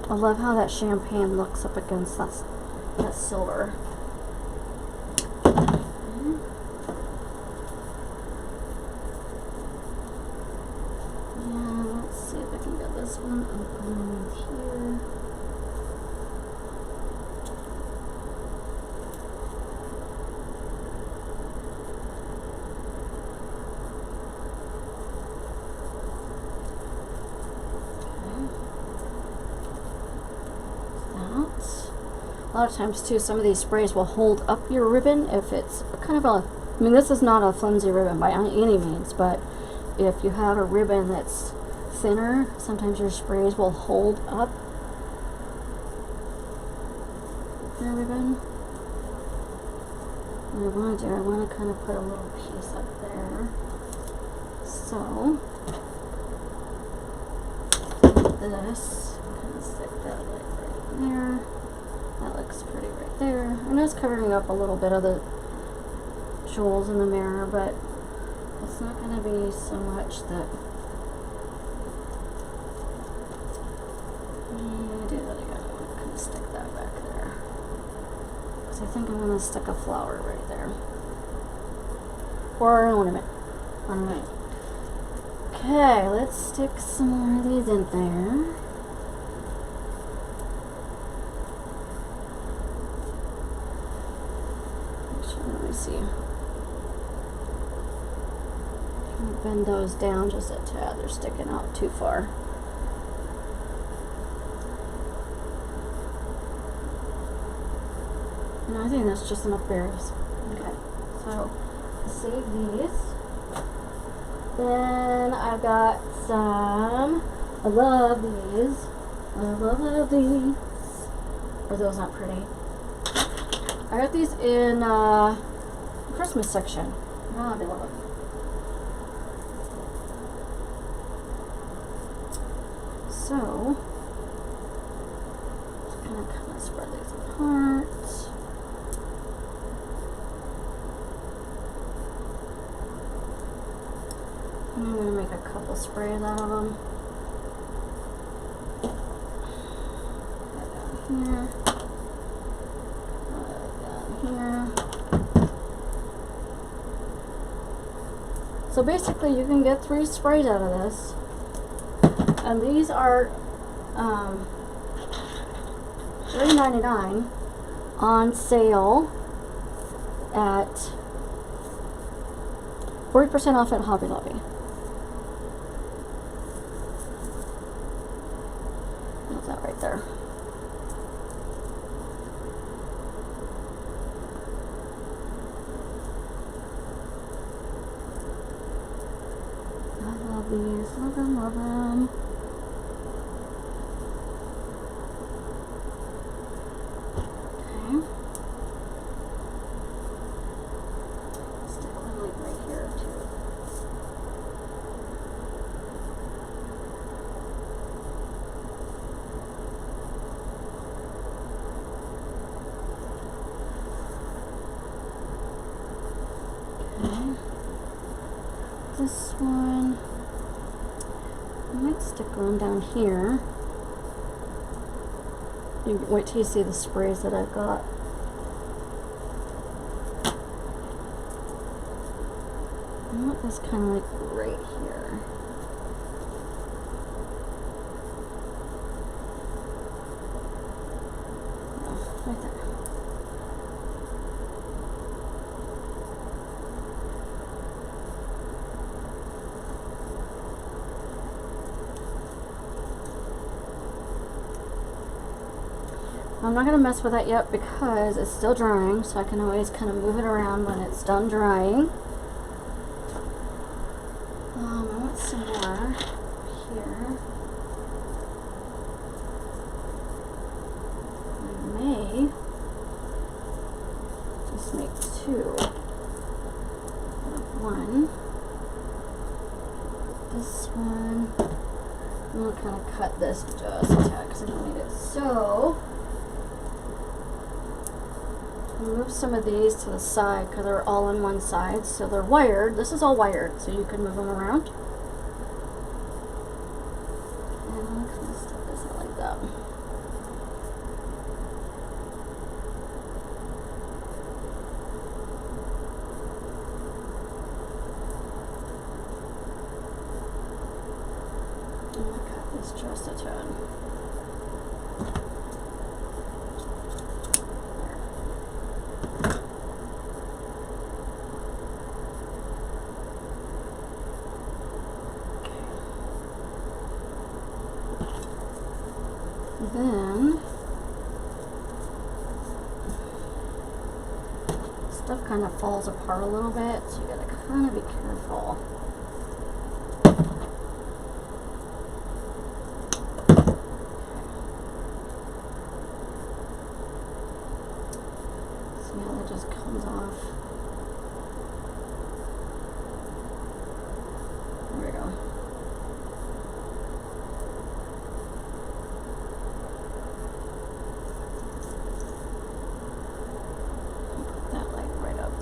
I love how that champagne looks up against that silver. And this one open right here. A lot of times too, some of these sprays will hold up your ribbon if it's kind of a, I mean, this is not a flimsy ribbon by any means, but if you have a ribbon that's thinner, sometimes your sprays will hold up your ribbon. What I want to do, I want to kind of put a little piece up there. So, this, kind of stick that like right there. That looks pretty right there. I know it's covering up a little bit of the jewels in the mirror, but it's not going to be so much that. Do that again. I'm going to kind of stick that back there. Because I think I'm going to stick a flower right there. Or an ornament. Alright. Okay, let's stick some more of these in there. Let me see. I'm gonna bend those down just a tad. They're sticking out too far. No, I think that's just enough berries. Okay, so save these. Then I've got some. I love these. I love these. Are those not pretty? I got these in Christmas section. Oh, they love them. So, just kind of spread these apart. And I'm going to make a couple sprays out of them. Put that down here. So basically you can get 3 sprays out of this, and these are $3.99 on sale at 40% off at Hobby Lobby. What's that right there? These, love them, love them. Okay. Stick one like right here too. Okay. This one. I might stick one down here. You wait till you see the sprays that I've got. I want this kind of like right here. No, right there. I'm not going to mess with that yet because it's still drying, so I can always kind of move it around when it's done drying. I want some more here. I may just make 2 of one. This one, I'm going to kind of cut this just a tad because I don't need it. So, move some of these to the side because they're all on one side, so they're wired. This is all wired, so you can move them around. And I'm kind of stick this out like that. I'm gonna cut just a ton. Then stuff kind of falls apart a little bit, so you gotta kind of be careful. See how that just comes off. There we go.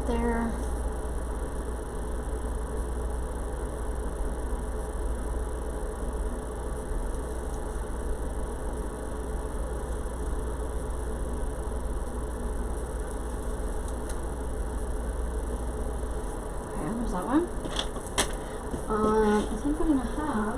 There. Okay, there's that one. I think we're gonna have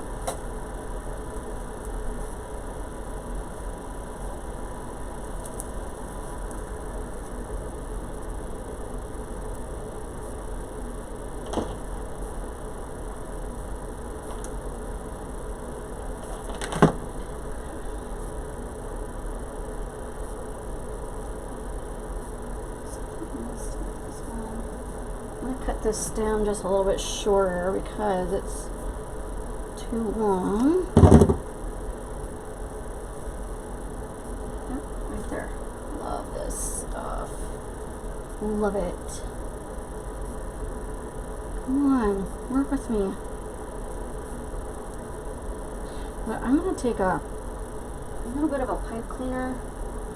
cut this down just a little bit shorter because it's too long. Yep, right there. Love this stuff. Love it. Come on, work with me. But I'm going to take a little bit of a pipe cleaner.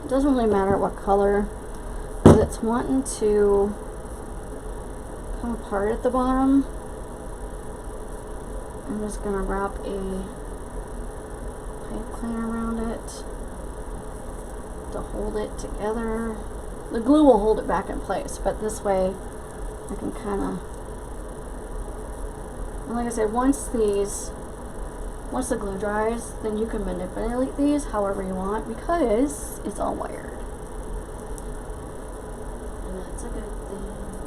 It doesn't really matter what color, but it's wanting to come apart at the bottom. I'm just going to wrap a pipe cleaner around it to hold it together. The glue will hold it back in place, but this way I can kind of, like I said, once the glue dries, then you can manipulate these however you want because it's all wired. And that's a good thing.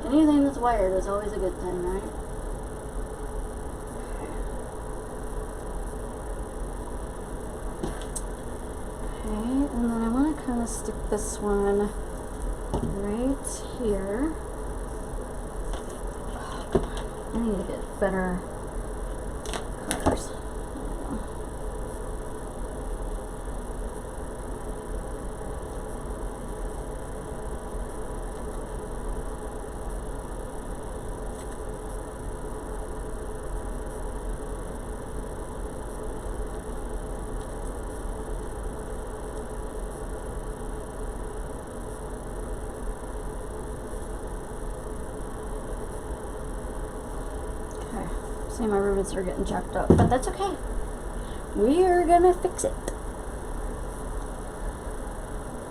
Anything that's wired is always a good thing, right? Okay, and then I want to kind of stick this one right here. I need to get better cutters. See, my rivets are getting jacked up, but that's okay. We're gonna fix it.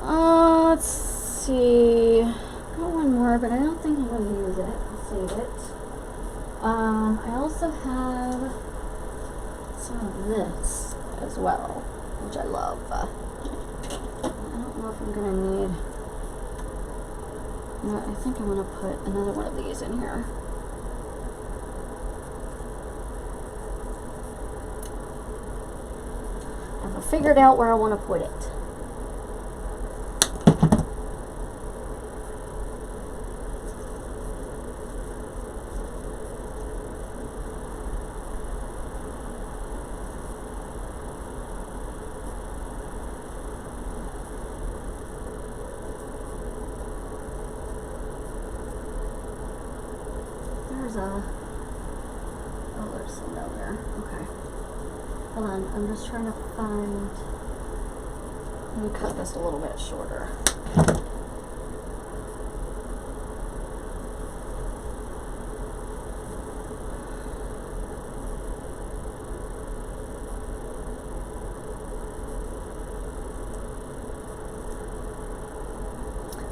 Let's see. Got one more, but I don't think I'm gonna use it. I'll save it. I also have some of this as well, which I love. I don't know if I'm gonna need. No, I think I'm gonna put another one of these in here. I've figured out where I want to put it. There's some down there. Okay. Hold on, I'm just trying to find. Let me cut this a little bit shorter.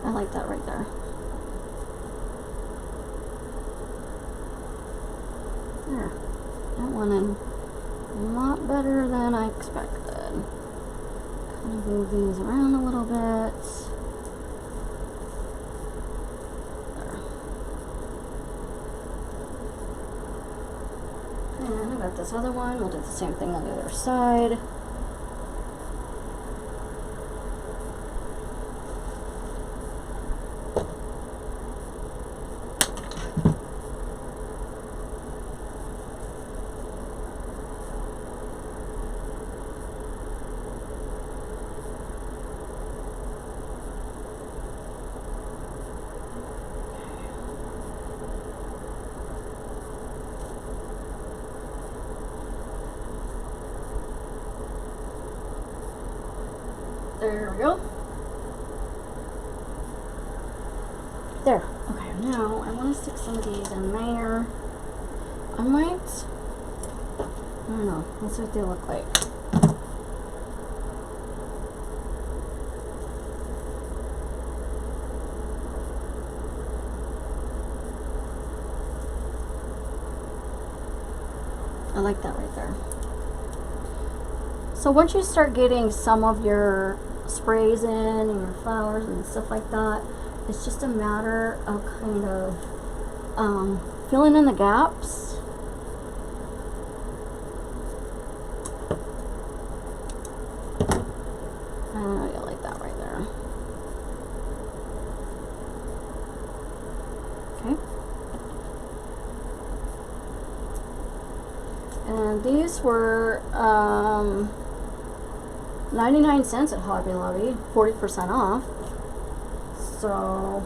I like that right there. There. That one in A lot better than I expected. Kind of move these around a little bit. There. And I got this other one. We'll do the same thing on the other side. There we go. There. Okay, now I want to stick some of these in there. I don't know. Let's see what they look like. I like that right there. So once you start getting some of your sprays in and your flowers and stuff like that, it's just a matter of kind of filling in the gaps. I like that right there. Okay. And these were 99 cents at Hobby Lobby, 40% off. So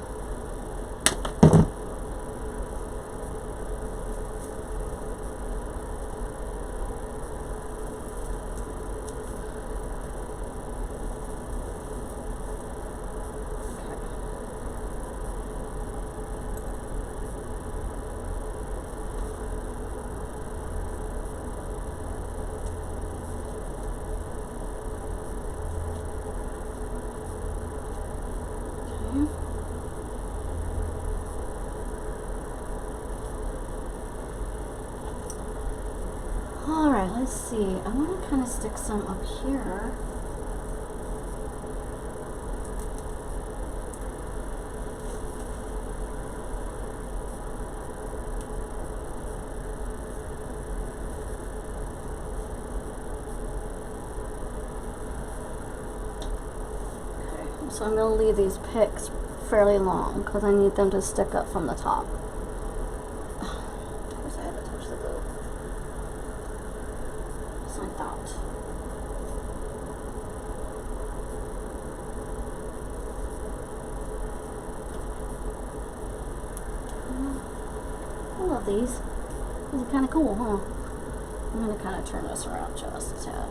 alright, let's see. I want to kind of stick some up here. Okay, so I'm going to leave these picks fairly long because I need them to stick up from the top. I love these. These are kind of cool, huh? I'm going to kind of turn this around just a tad.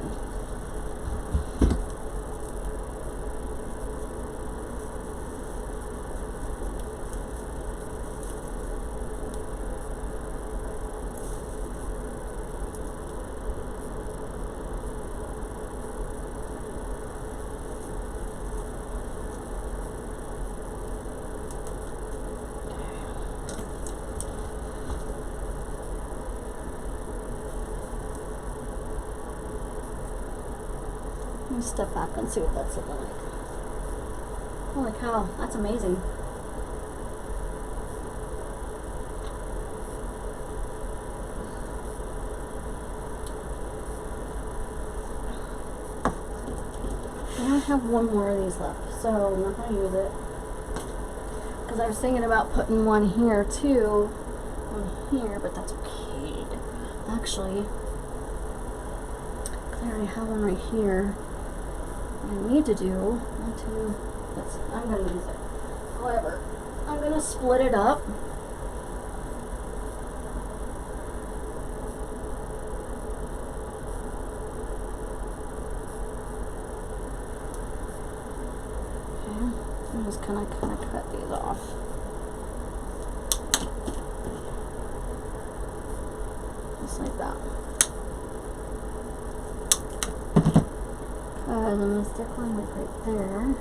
Let me step back and see what that's looking like. Holy cow, that's amazing. I only have one more of these left, so I'm not going to use it. Because I was thinking about putting one here too. One here, but that's okay. Actually, I already have one right here. What I need to do, I'm going to use it. However, I'm going to split it up. Okay, I'm just going to kind of cut these off. Just like that. I'm going to stick one like right there.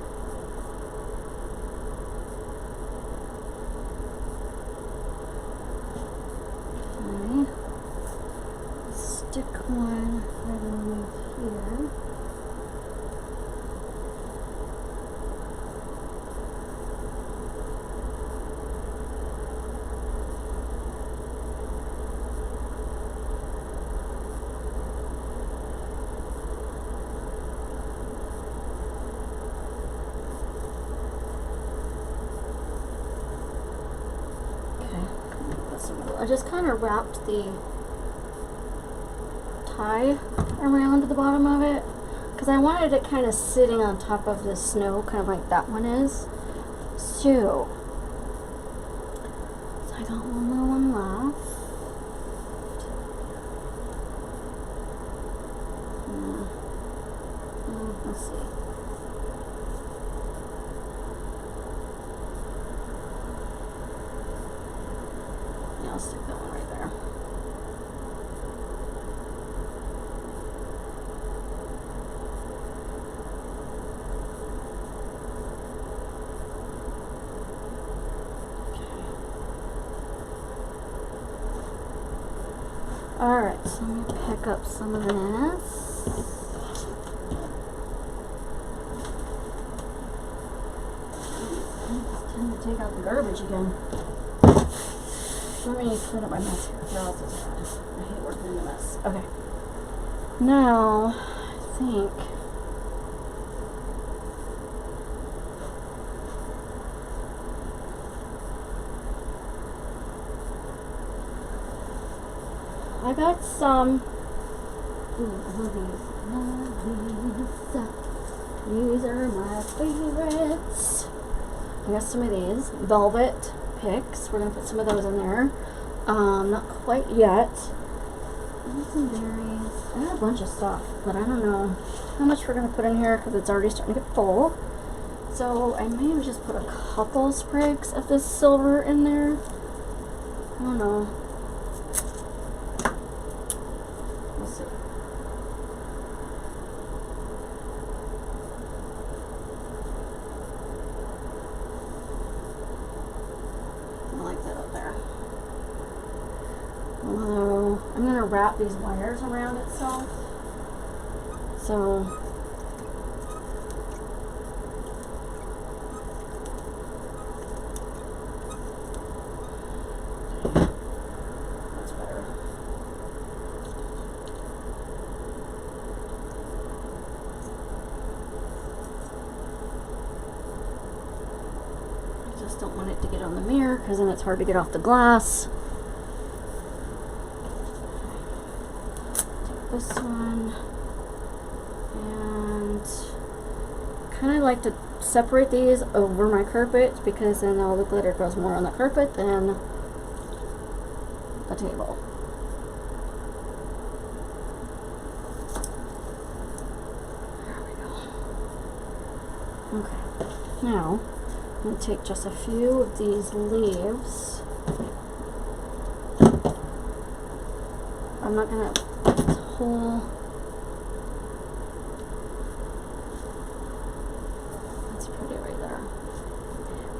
Okay. Stick one here. I just kind of wrapped the tie around the bottom of it because I wanted it kind of sitting on top of the snow, kind of like that one is. So I got one more one left. Let's see. I'll stick that one right there. Okay. Alright, so let me pick up some of this. It's time to take out the garbage again. Let me clean up my mess here. Where else is it? I hate working in the mess. Okay. Now, I think I got some. Ooh, I love these. These are my favorites. I got some of these velvet picks. We're gonna put some of those in there. Not quite yet. Some berries. I got a bunch of stuff, but I don't know how much we're gonna put in here because it's already starting to get full. So I may have just put a couple sprigs of this silver in there. I don't know. We'll see. I like that up there. Although I'm going to wrap these wires around itself. So that's better. I just don't want it to get on the mirror because then it's hard to get off the glass. This one, and kind of like to separate these over my carpet because then all the glitter goes more on the carpet than the table. There we go. Okay, now I'm going to take just a few of these leaves. I'm not going to whole. That's pretty right there.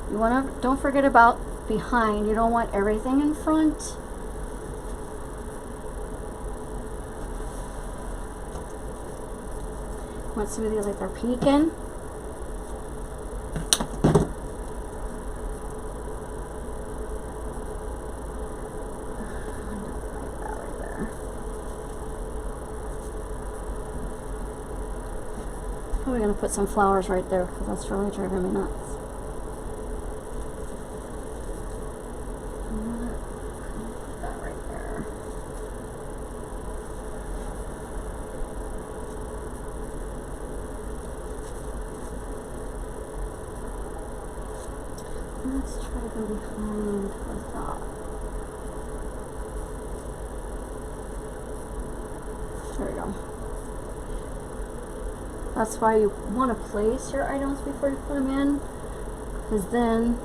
You want to, don't forget about behind. You don't want everything in front. Want some of these like they're peeking. We're going to put some flowers right there because that's really driving me nuts. I'm going to put that right there. Let's try to go behind with that. There we go. That's why you want to place your items before you put them in, because then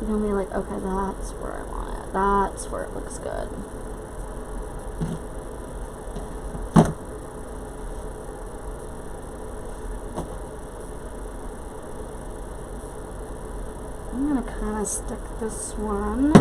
you can be like, okay, that's where I want it. That's where it looks good. I'm going to kind of stick this one.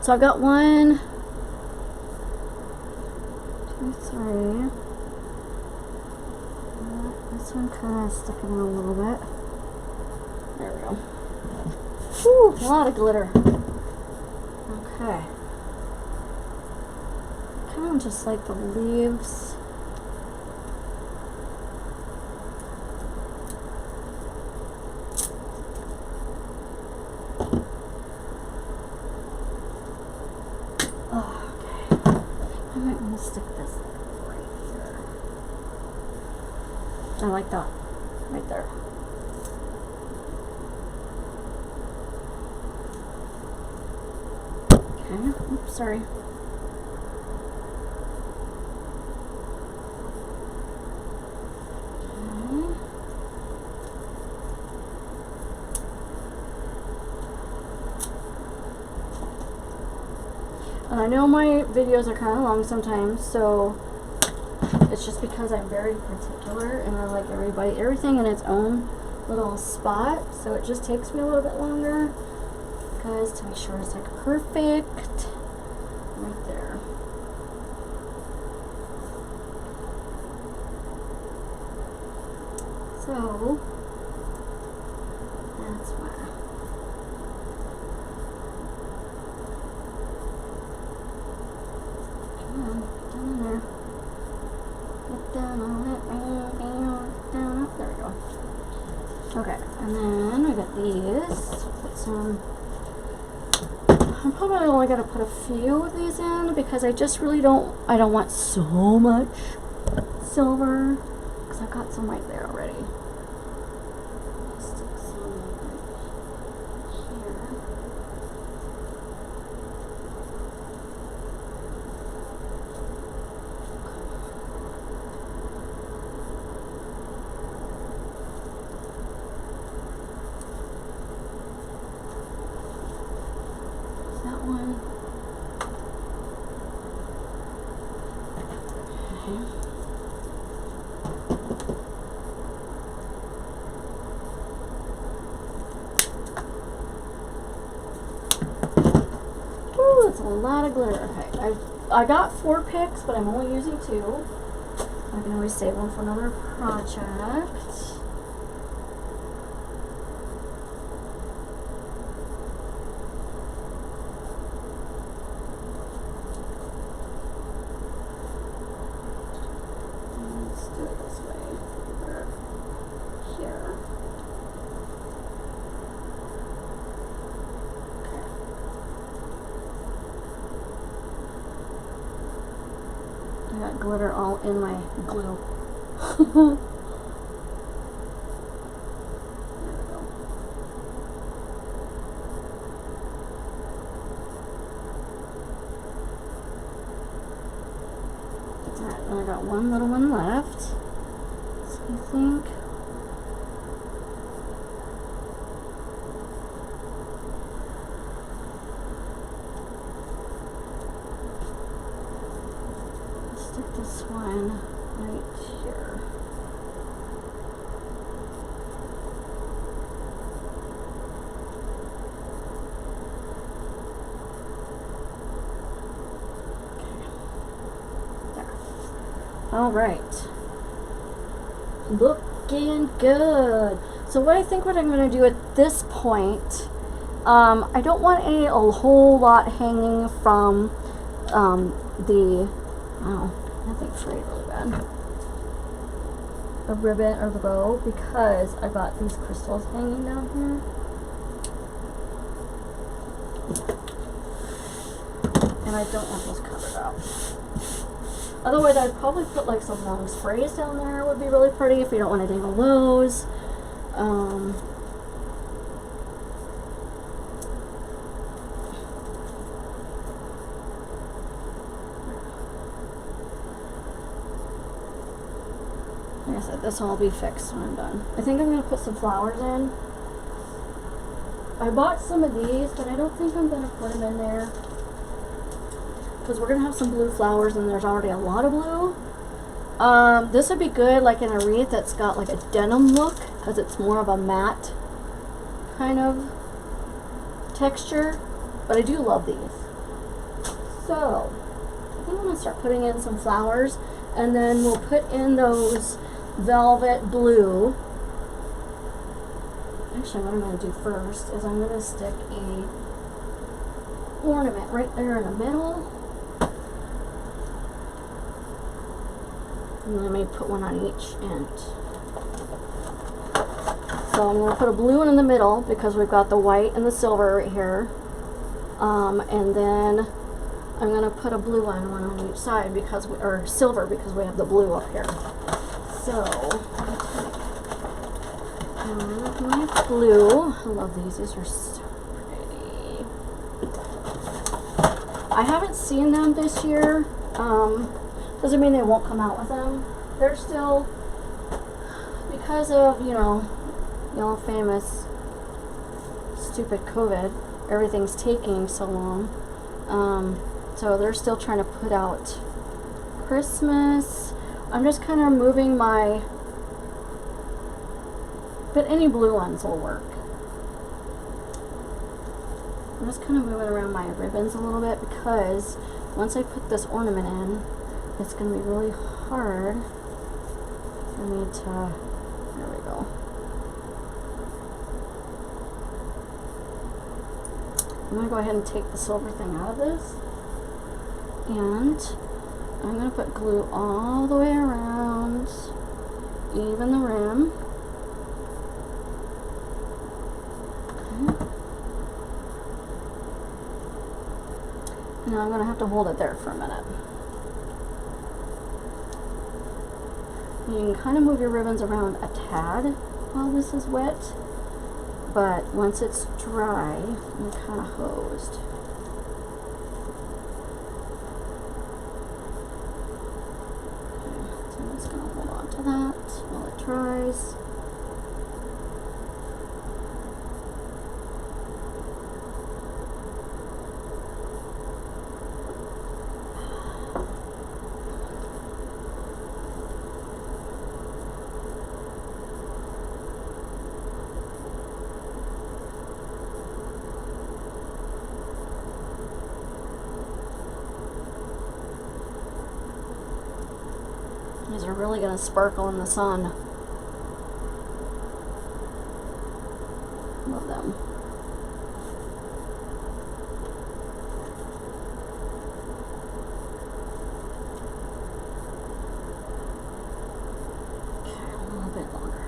So I've got 1, 2, 3. This one kind of sticking out a little bit. There we go. Whew, a lot of glitter. Okay. Kind of just like the leaves. I like that right there. Okay, oops, sorry. Okay. And I know my videos are kind of long sometimes, so it's just because I'm very particular and I like everything in its own little spot. So it just takes me a little bit longer, guys, to make sure it's like perfect right there. So that's why. Come on, get down in there. Get down on it. Down. There we go. Okay, and then we got these. Put some. I'm probably only gonna put a few of these in because I just really don't. I don't want so much silver because I've got some right there already. Stick some here. That one. Okay. Ooh, it's a lot of glitter. Okay, I got 4 picks, but I'm only using 2. I can always save one for another project. Let's do it this way. Or here. Okay. I got glitter all in my glue. There we go. Alright, and I got one little one left. So I think I'll stick this one right here. All right, looking good. So what I'm going to do at this point, I don't want a whole lot hanging from nothing frayed really bad, the ribbon or the bow, because I got these crystals hanging down here. And I don't want those covered up. Otherwise, I'd probably put like some long sprays down there. Would be really pretty if you don't want to dangle those. Like I said, this will all be fixed when I'm done. I think I'm going to put some flowers in. I bought some of these, but I don't think I'm going to put them in there, because we're going to have some blue flowers and there's already a lot of blue. This would be good like in a wreath that's got like a denim look, because it's more of a matte kind of texture. But I do love these. So, I think I'm going to start putting in some flowers, and then we'll put in those velvet blue. Actually, what I'm going to do first is I'm going to stick a ornament right there in the middle. And then I may put one on each end. So I'm going to put a blue one in the middle because we've got the white and the silver right here. And then I'm going to put a blue one on each side because or silver because we have the blue up here. So my blue. I love these. These are so pretty. I haven't seen them this year. Doesn't mean they won't come out with them. They're still, because of, you know, the all famous stupid COVID, everything's taking so long. So they're still trying to put out Christmas. I'm just kind of moving my, but any blue ones will work. I'm just kind of moving around my ribbons a little bit because once I put this ornament in, it's going to be really hard for me to, there we go. I'm going to go ahead and take the silver thing out of this, and I'm going to put glue all the way around, even the rim. Okay. Now I'm going to have to hold it there for a minute. You can kind of move your ribbons around a tad while this is wet, but once it's dry, you're kind of hosed. Okay, so I'm just going to hold on to that while it dries. These are really going to sparkle in the sun. Love them. Okay, a little bit longer.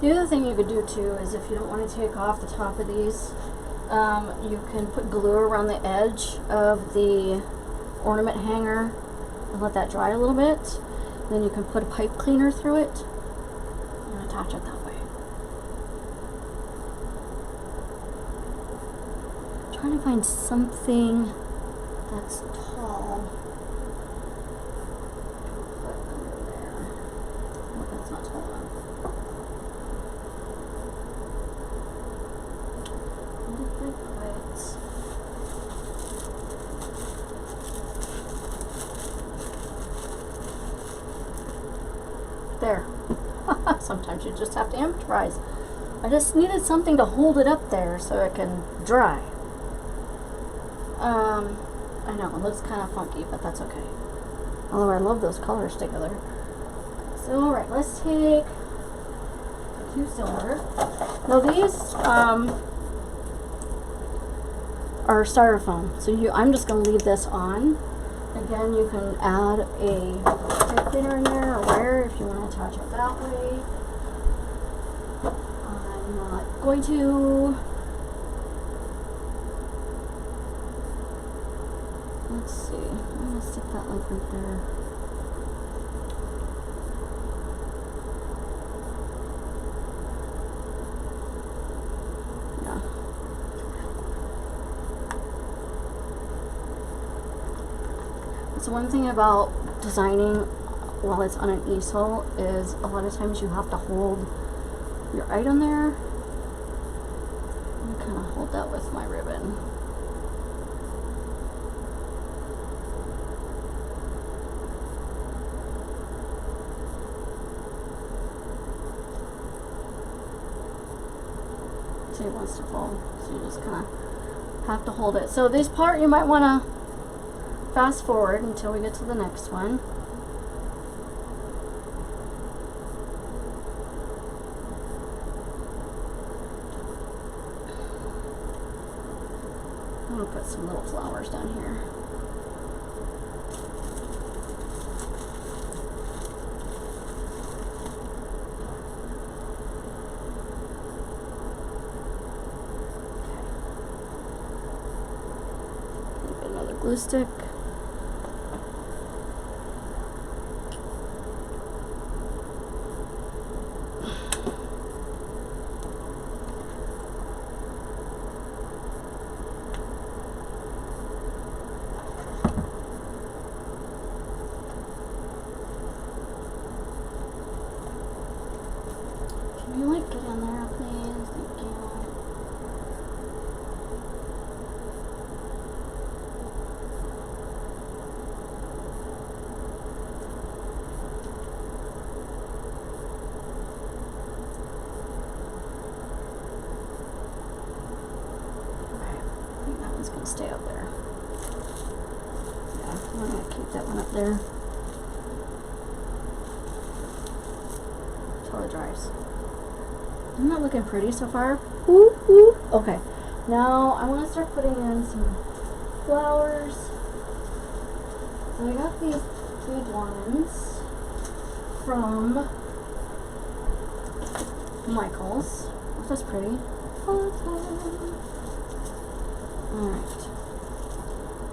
The other thing you could do too is if you don't want to take off the top of these, you can put glue around the edge of the ornament hanger and let that dry a little bit. Then you can put a pipe cleaner through it and attach it that way. I'm trying to find something that's tall. Put under there. Oh, that's not tall enough. There. Sometimes you just have to improvise. I just needed something to hold it up there so it can dry. I know, it looks kind of funky, but that's okay. Although I love those colors together. So, alright, let's take 2 silver. Now these are styrofoam, so I'm just going to leave this on. Again, you can add a pipe cleaner in there or wire if you want to attach it that way. I'm not going to. Let's see. I'm going to stick that like right there. Yeah. So one thing about designing while it's on an easel is a lot of times you have to hold your item there. I'm kind of hold that with my ribbon. See, it wants to fall. So you just kind of have to hold it. So this part you might want to fast forward until we get to the next one. I'm going to put some little flowers down here. Glue stick. Can you like get in there, please? Thank you. Gonna stay up there. Yeah, I'm gonna keep that one up there until it dries. Isn't that looking pretty so far? Ooh, ooh. Okay, now I want to start putting in some flowers. So I got these big ones from Michael's. Oh, that's pretty. Alright,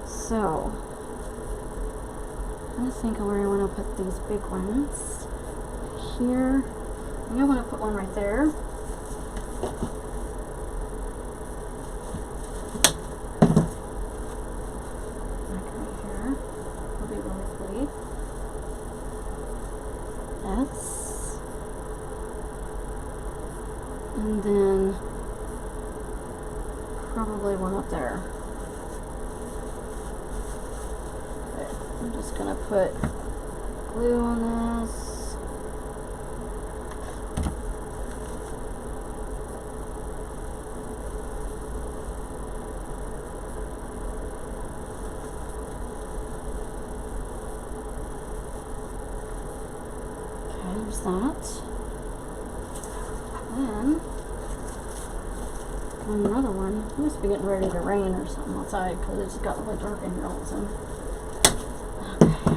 so I'm think of where I want to put these big ones. Here, I think I want to put one right there. Like right here, will be really pretty. Yes, and then probably one up there. Okay, I'm just gonna put glue on this. Okay, there's that. Then another one. It must be getting ready to rain or something outside because it's got really dark in here all of a sudden. Okay.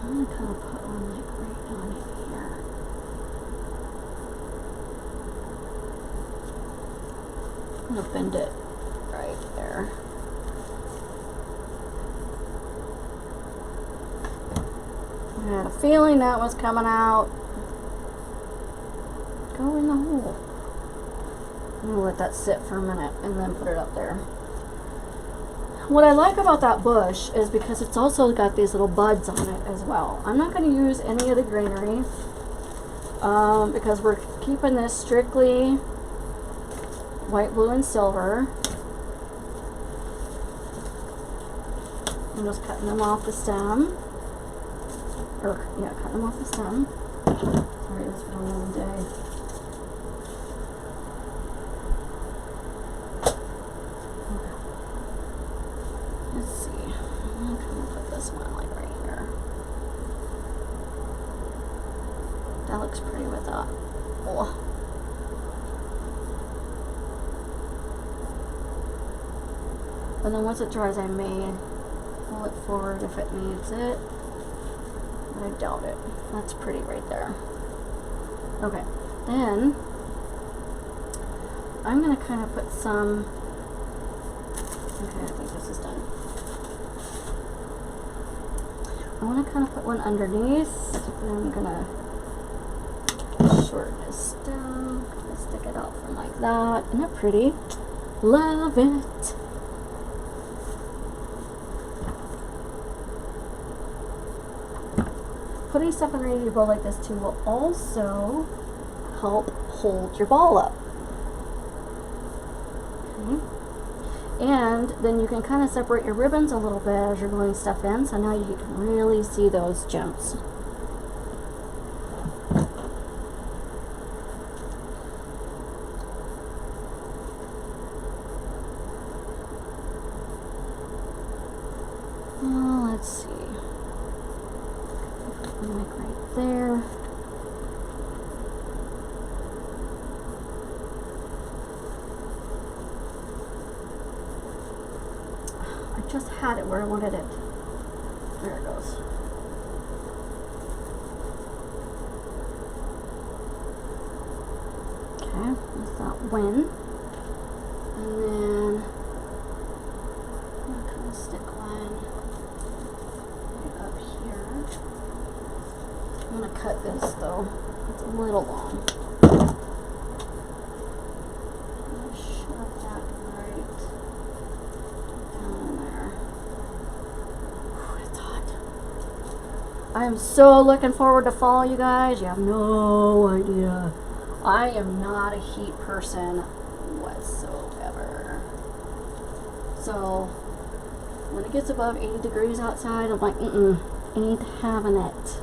I'm going to kind of put one like right on here. I'm going to bend it right there. I had a feeling that was coming out. Go in the hole. I'm going to let that sit for a minute and then put it up there. What I like about that bush is because it's also got these little buds on it as well. I'm not going to use any of the greenery because we're keeping this strictly white, blue, and silver. I'm just cutting them off the stem. Or, yeah, cutting them off the stem. Sorry, it's been a long day. That looks pretty with that. Oh. And then once it dries, I may pull it forward if it needs it. But I doubt it. That's pretty right there. Okay, then I'm going to kind of put some. Okay, I think this is done. I want to kind of put one underneath. And I'm going to shorten this down, stick it out from like that. Isn't that pretty? Love it. Putting stuff underneath your bowl like this too will also help hold your ball up. Okay. And then you can kind of separate your ribbons a little bit as you're gluing stuff in, so now you can really see those gems. just had it where I wanted it. There it goes. Okay, that's that win. And then I'm gonna kind of stick one right up here. I'm gonna cut this though. It's a little long. I'm gonna shove that right down in there. Whew, it's hot. I am so looking forward to fall, you guys. You have no idea. I am not a heat person whatsoever. So when it gets above 80 degrees outside, I'm like, ain't having it.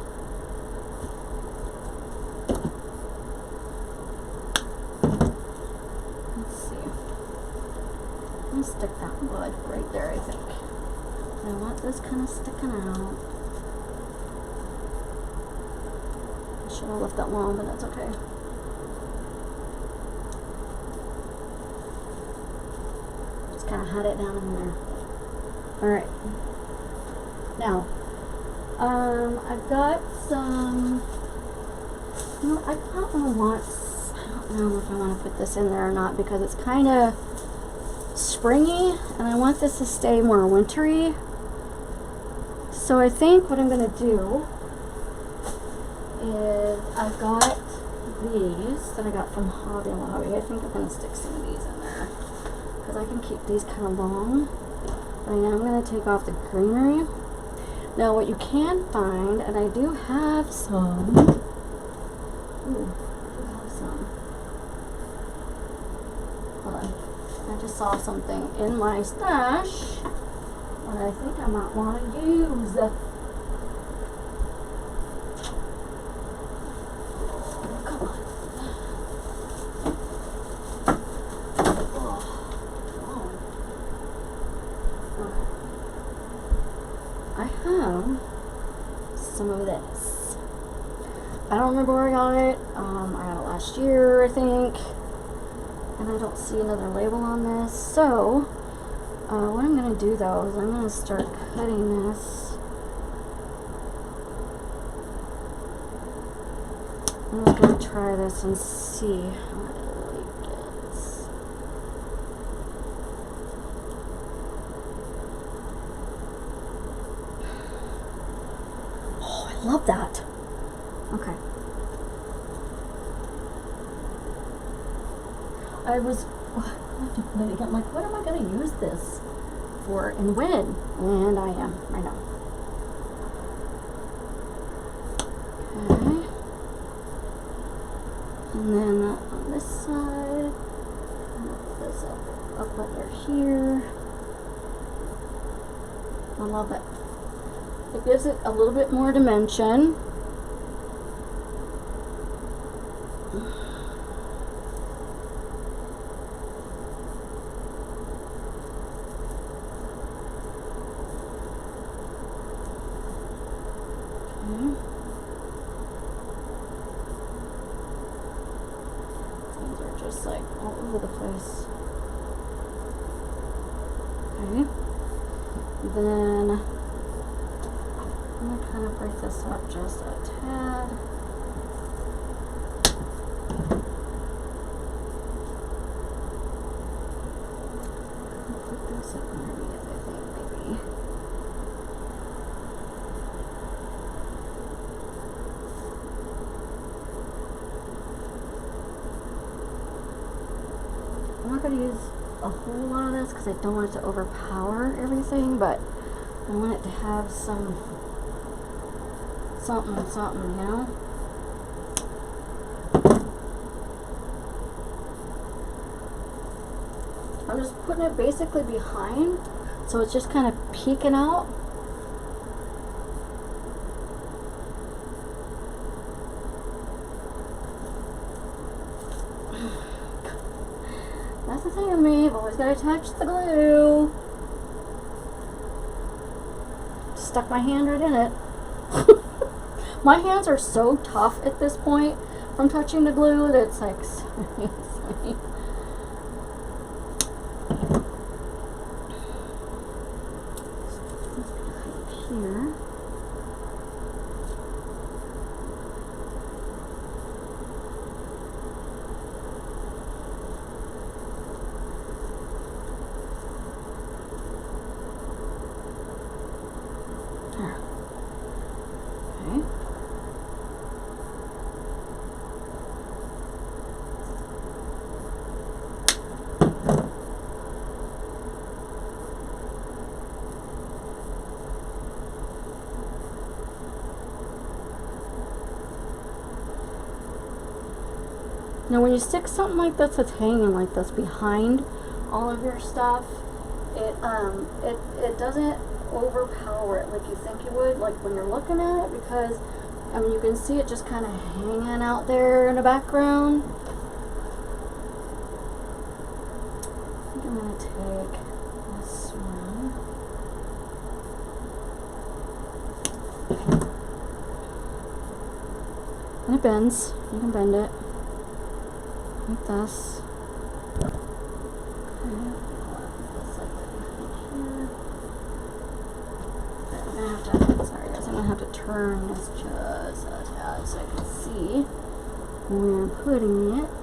Let's see. I'm gonna stick that wood right there, I think. I want this kind of sticking out. I should have left that long, but that's okay. Kind of had it down in there. Alright. Now, I've got some, I don't know if I want to put this in there or not because it's kind of springy and I want this to stay more wintry. So I think what I'm going to do is I've got these that I got from Hobby Lobby. I think I'm going to stick some of these in there. Because I can keep these kind of long. But I am going to take off the greenery. Now what you can find, and I do have some. Ooh, I do have some. Hold on. I just saw something in my stash that I think I might want to use. Come on. I have some of this. I don't remember where I got it. I got it last year, I think. And I don't see another label on this. So, what I'm going to do though is I'm going to start cutting this. I'm just going to try this and see how it really gets. I love that. Okay. I was I'm like, what am I going to use this for and when? And I am right now. Okay. And then on this side, put this up under here. I love it. It gives it a little bit more dimension. Okay. Things are just like all over the place. Okay. Then I'm going to kind of break this up just a tad. I'll put this up underneath, I think, maybe. I'm not going to use a whole lot of this because I don't want it to overpower everything, but I want it to have some something, you know? I'm just putting it basically behind, so it's just kind of peeking out. That's the thing with me, I've always got to touch the glue. Stuck my hand right in it. My hands are so tough at this point from touching the glue that it's like seriously. here. There. Okay. Now when you stick something like this that's hanging like this behind all of your stuff, it doesn't overpower it like you think it would, like when you're looking at it, because I mean you can see it just kind of hanging out there in the background. I think I'm going to take this one. And it bends. You can bend it like this. I'm gonna have to turn this just a tad so I can see where I'm putting it.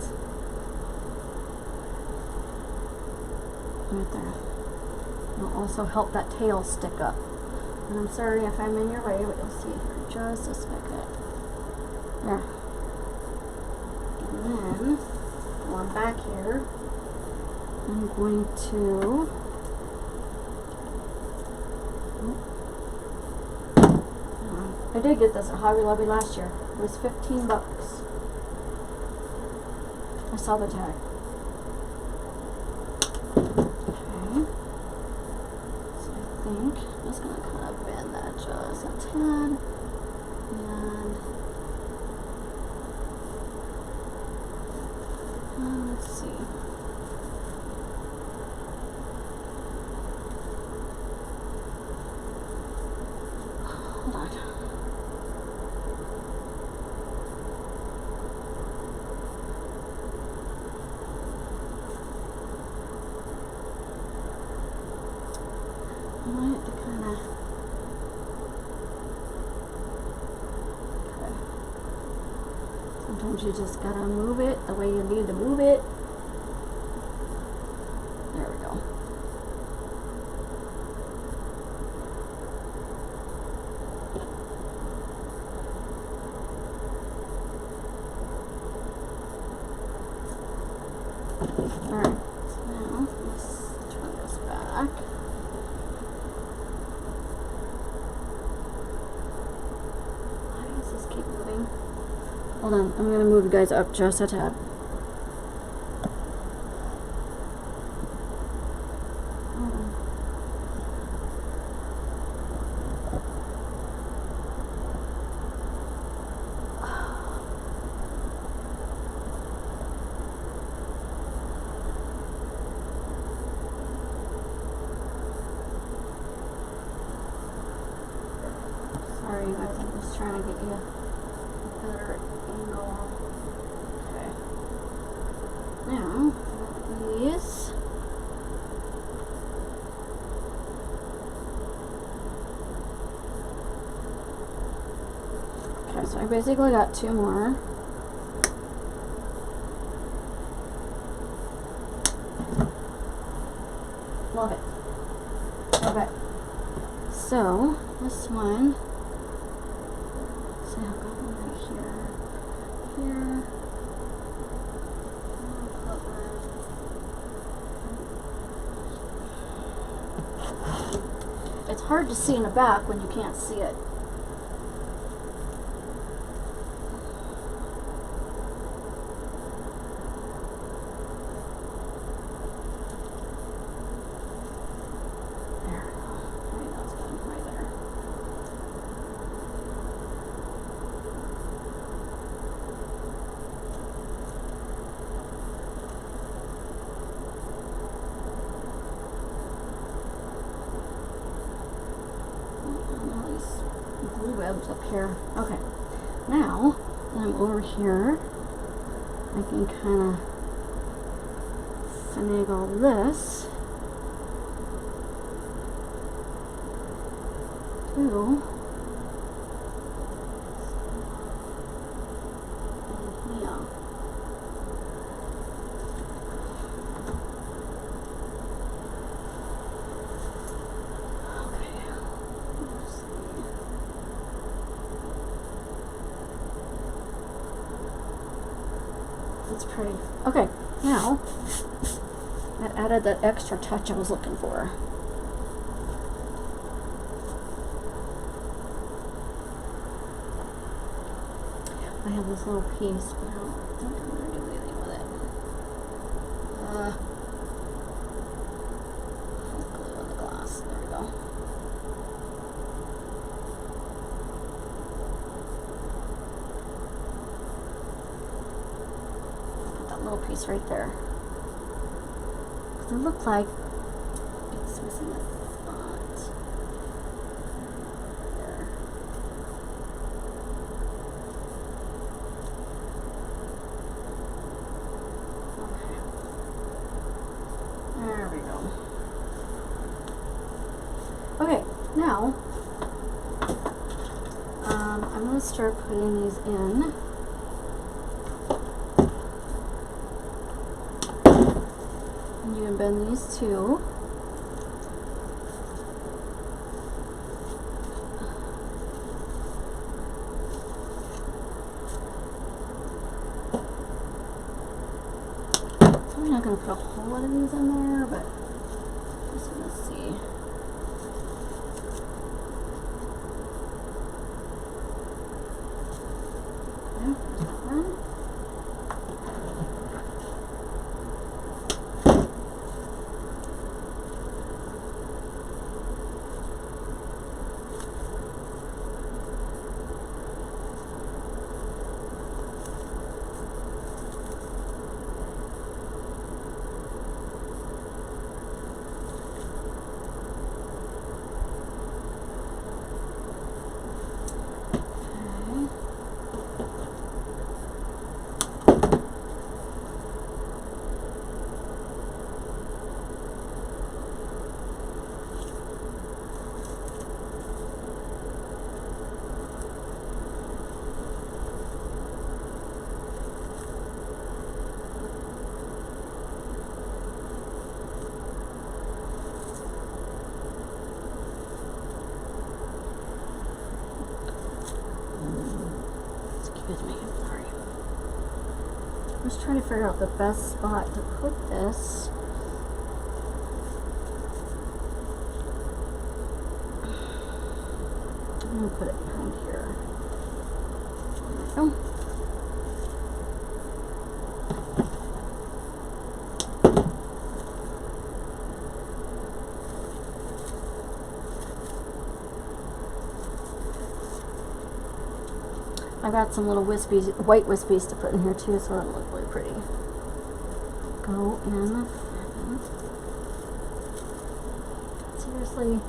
Right there. It'll also help that tail stick up. And I'm sorry if I'm in your way, but you'll see here just a second. There. And then, going back here, I'm going to I did get this at Hobby Lobby last year. It was 15 bucks. I saw the tag. Okay. So I think I'm just going to kind of bend that just a tad. And let's see. Hold on. I want it to kind of, okay. Sometimes you just gotta move it the way you need to move it. There we go. Alright, so now let's turn this back. Why does this keep moving? Hold on, I'm going to move you guys up just a tad. Sorry guys, I'm just trying to get you a better angle. Okay. Now, these. Okay, so I basically got two more. Love it. Okay. So, this one. See, I've got one right here. Here. It's hard to see in the back when you can't see it. There. I think that's good right there. All these glue webs up here. Okay. Now that I'm over here, I can kind of finagle this. two. Yeah. Okay. Let's see. That's pretty. Okay, now that added that extra touch I was looking for. I have this little piece, but I don't think I'm going to do anything with it. Glue on the glass. There we go. Put that little piece right there. Because it looked like it's missing a spot. There. There we go. Okay, now I'm going to start putting these in. And you can bend these too. I'm not going to put a whole lot of these in there, but I'm just going to see. Yeah, there's that one. Excuse me, sorry. I'm just trying to figure out the best spot to put this. I'm going to put it behind here. There we go. I got some little wispies, white wispies to put in here too, so that'll look really pretty. Go in. Seriously.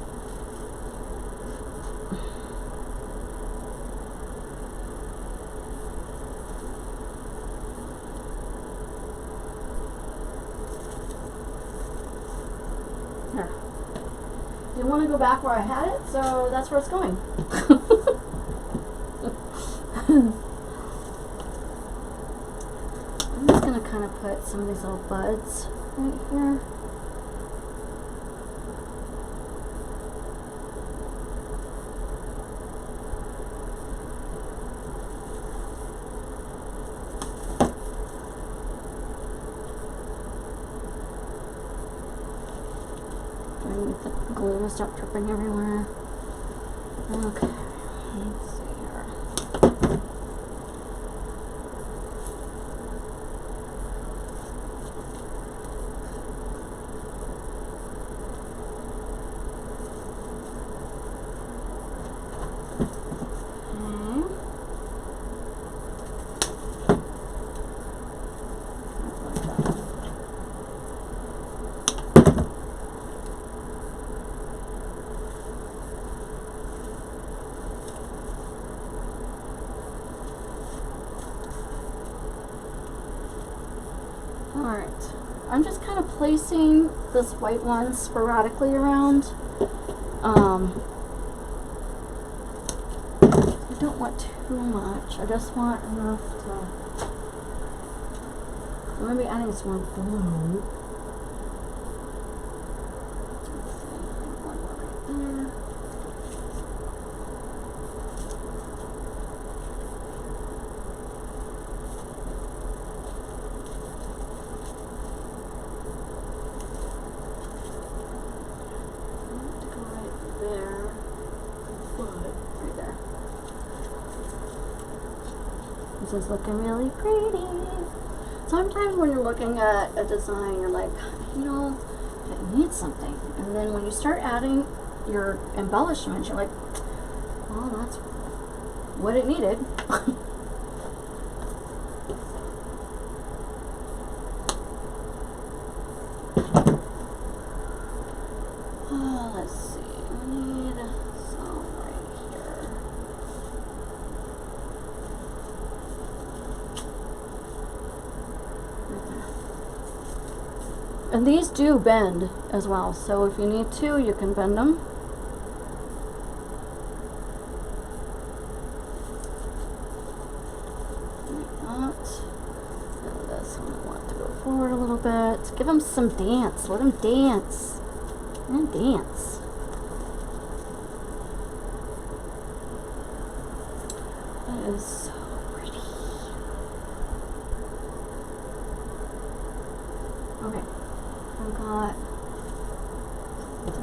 There. Didn't want to go back where I had it, so that's where it's going. I'm just going to kind of put some of these little buds right here. And the glue to stop dripping everywhere. Okay, let's see here. Alright, I'm just kind of placing this white one sporadically around. don't want too much. I just want enough to... I'm going to be adding some more blue. Let's see, one more right there. This is looking really pretty. Sometimes when you're looking at a design, you're like, you know, it needs something. And then when you start adding your embellishments, you're like, well, that's what it needed. Oh, let's see. We need some right here. And these do bend as well, so if you need to, you can bend them. Like that. And this one I want to go forward a little bit. Give them some dance. Let them dance. Let them dance. That is so pretty. Okay. I've got 3.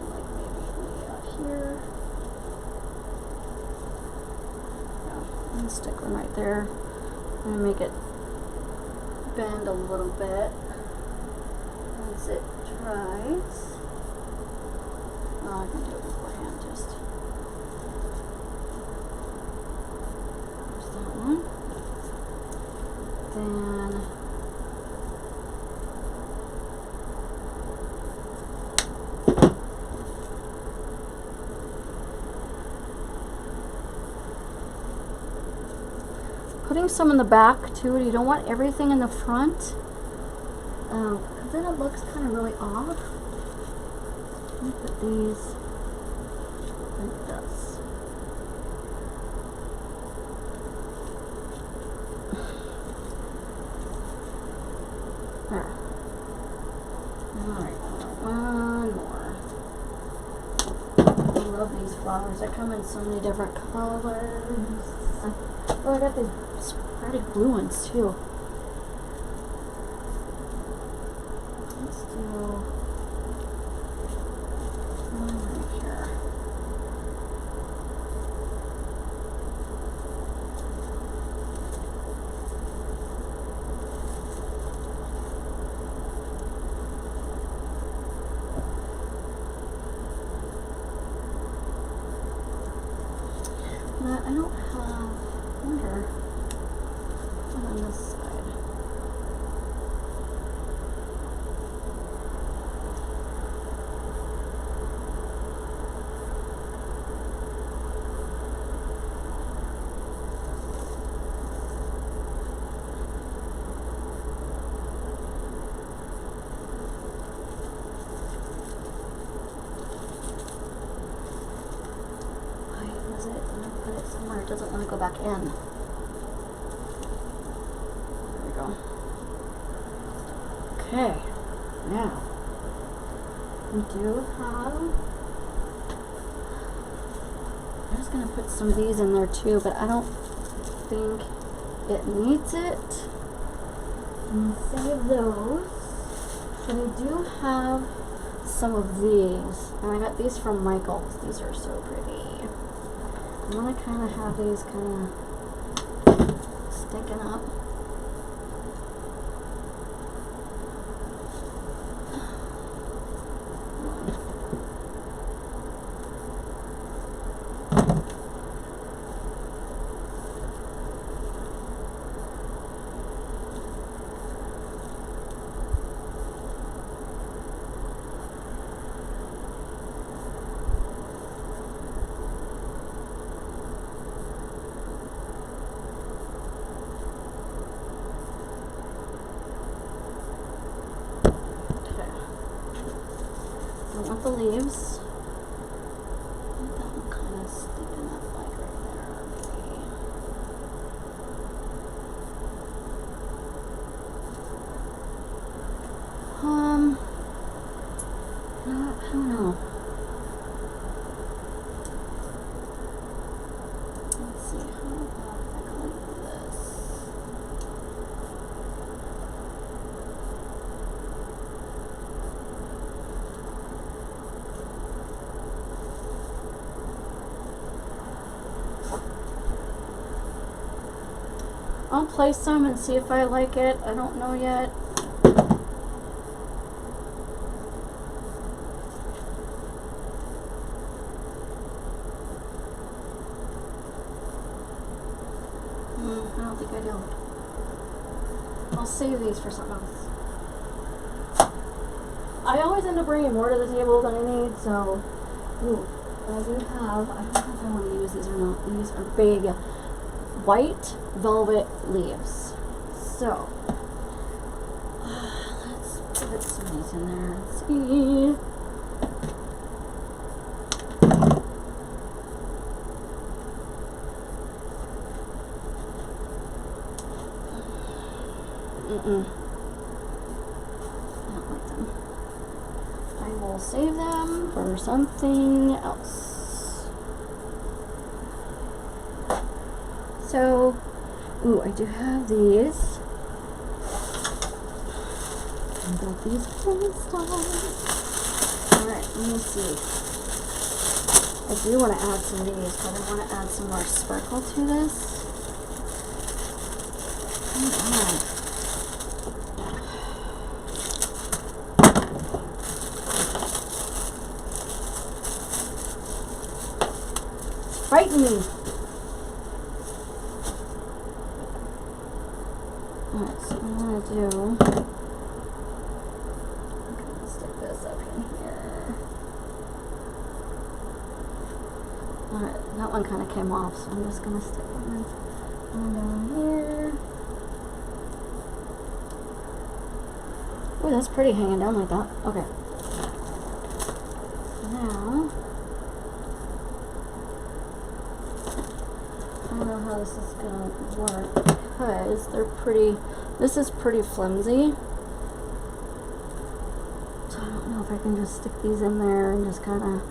Like maybe out here. Yeah, and stick one right there. I'm gonna make it bend a little bit as it dries. Well, I can do it beforehand, just. There's that one. Then putting some in the back too. You don't want everything in the front, because then it looks kind of really off. Let me put these like this. There. Alright, one more. I love these flowers. They come in so many different colors. Oh, I got these pretty blue ones too. Let's do one right here. But I don't have, I wonder, what on this side? Why is it? I'm gonna put it somewhere it doesn't want to go back in. There we go. Okay, now we do have. I'm just gonna put some of these in there too, but I don't think it needs it. And save those. But I do have some of these, and I got these from Michael's. These are so pretty. I want to kind of have these kind of sticking up. the leaves. Let that one kind of sticking up like right there, maybe. I don't know. Let's see, how about if I go like this? I'll place some and see if I like it. I don't know yet. I don't think I do. I'll save these for something else. I always end up bringing more to the table than I need, so. Ooh, I do have, I don't know if I want to use these or not. These are big white velvet leaves. So, let's put some of these in there and see. I don't like them. I will save them for something else. So, ooh, I do have these. I got these installed. Alright, let me see. I do want to add some of these, but I want to add some more sparkle to this. Come on. Frighten me. Alright, so I'm gonna do, I'm gonna stick this up in here. Alright, that one kind of came off, so I'm just gonna stick one down here. Oh, that's pretty hanging down like that. Okay. Now, I don't know how this is gonna work because they're pretty, this is pretty flimsy. So I don't know if I can just stick these in there and just kind of.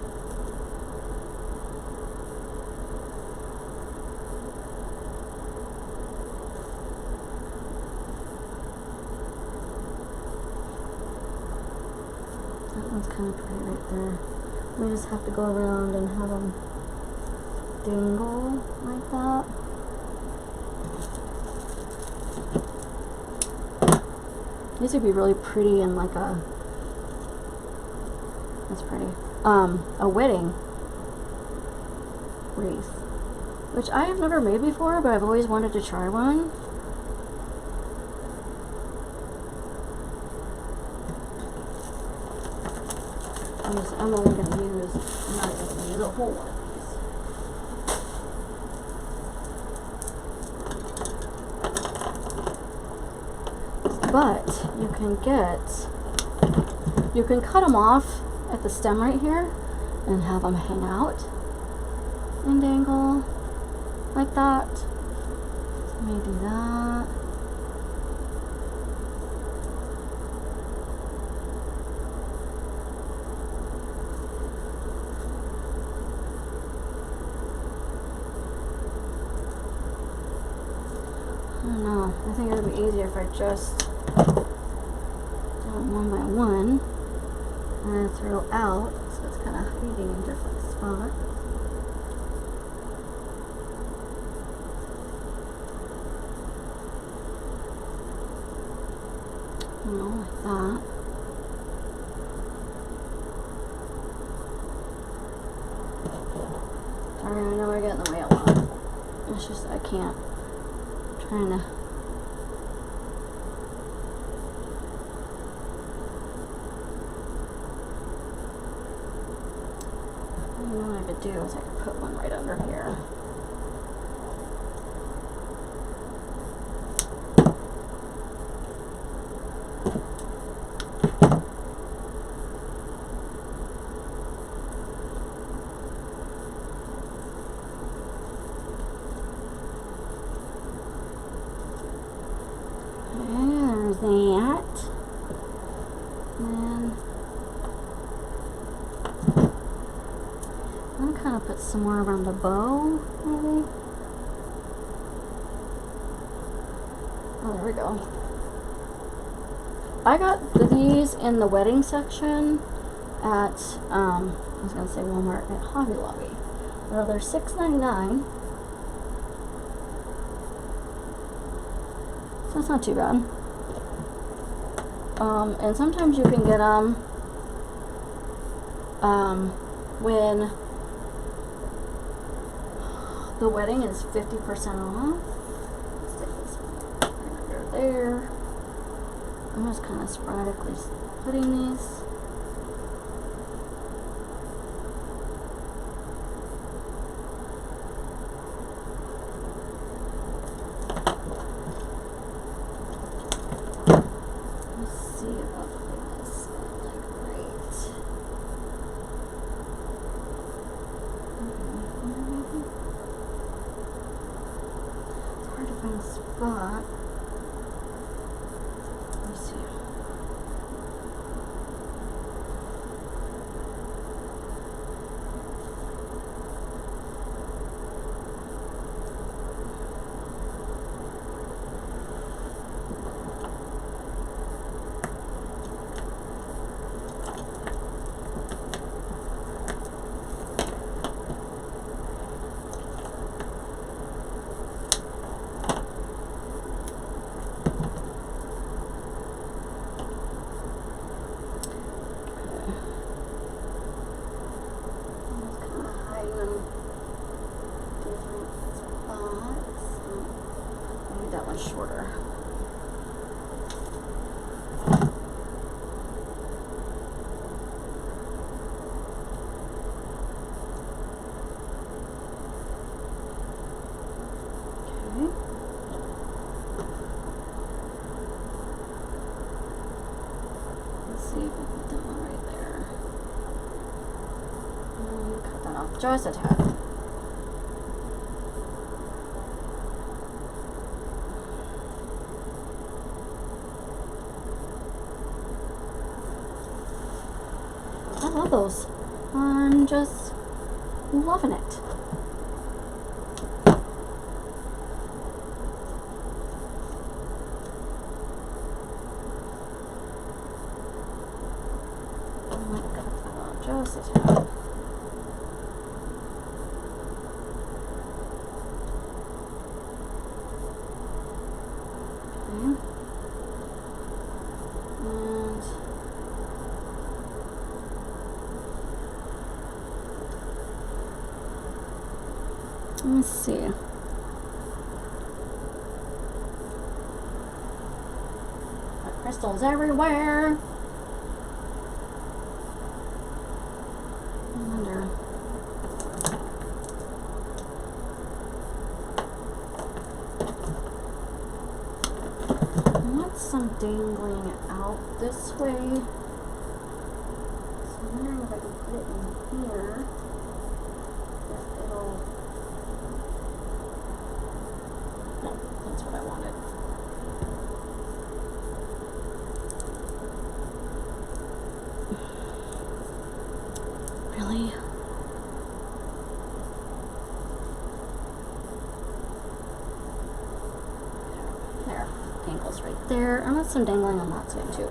That one's kind of pretty right there. We just have to go around and have them dangle like that. These would be really pretty in like a, that's pretty, a wedding wreath, which I have never made before, but I've always wanted to try one. I'm only going to use, I'm not going to use a whole one. But you can cut them off at the stem right here and have them hang out and dangle like that. So let me do that. I don't know. I think it would be easier if I just do it one by one and then throw out, so it's kind of hiding in different spots. You know, like that. Sorry, I know I get in the way a lot. It's just I can't. I'm trying to. What I could do is I could put one right under here. I'm gonna kind of put some more around the bow, maybe. Oh, there we go. I got these in the wedding section at, I was gonna say Walmart, at Hobby Lobby. Well, they're $6.99. So that's not too bad. And sometimes you can get them when the wedding is 50% off. Let's take this one right under there. I'm just kind of sporadically putting these. Let's see if I'll put this on like right. It's hard to find a spot. Let me see. That one's shorter. Okay. Let's see if I put that one right there. Cut that off just a tad. I love those. I'm just loving it. I'm gonna cut that off just a tad. Okay. And let's see. Got crystals everywhere. I wonder. I want some dangling out this way. So I'm wondering if I can put it in here. If it'll. No, that's what I wanted. Really? There. Dangles right there. I want some dangling on that side too.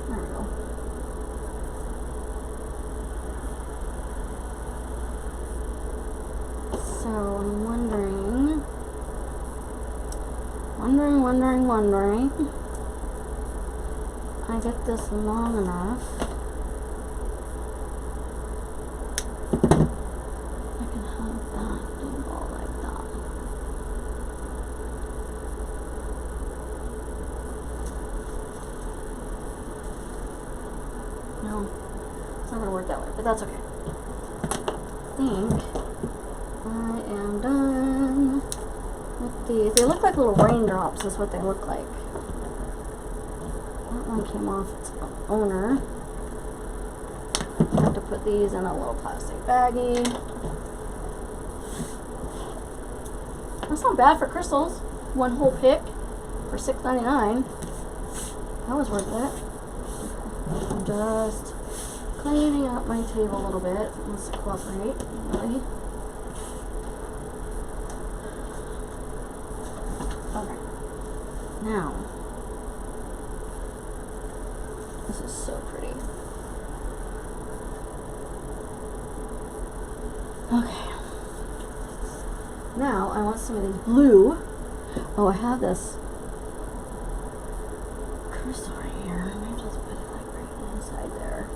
There we go. So I'm wondering. I get this long enough. I can have that angle like that. No, it's not gonna work that way, but that's okay. I think I am done with these. They look like little raindrops is what they look like. That one came off its owner. I have to put these in a little plastic baggie. That's not bad for crystals. One whole pick for $6.99. That was worth it. I'm just cleaning up my table a little bit. Let's cooperate, really. Okay. Now, this is so pretty. Okay. Now, I want some of these blue. Oh, I have this crystal right here. Maybe just put it like right inside there.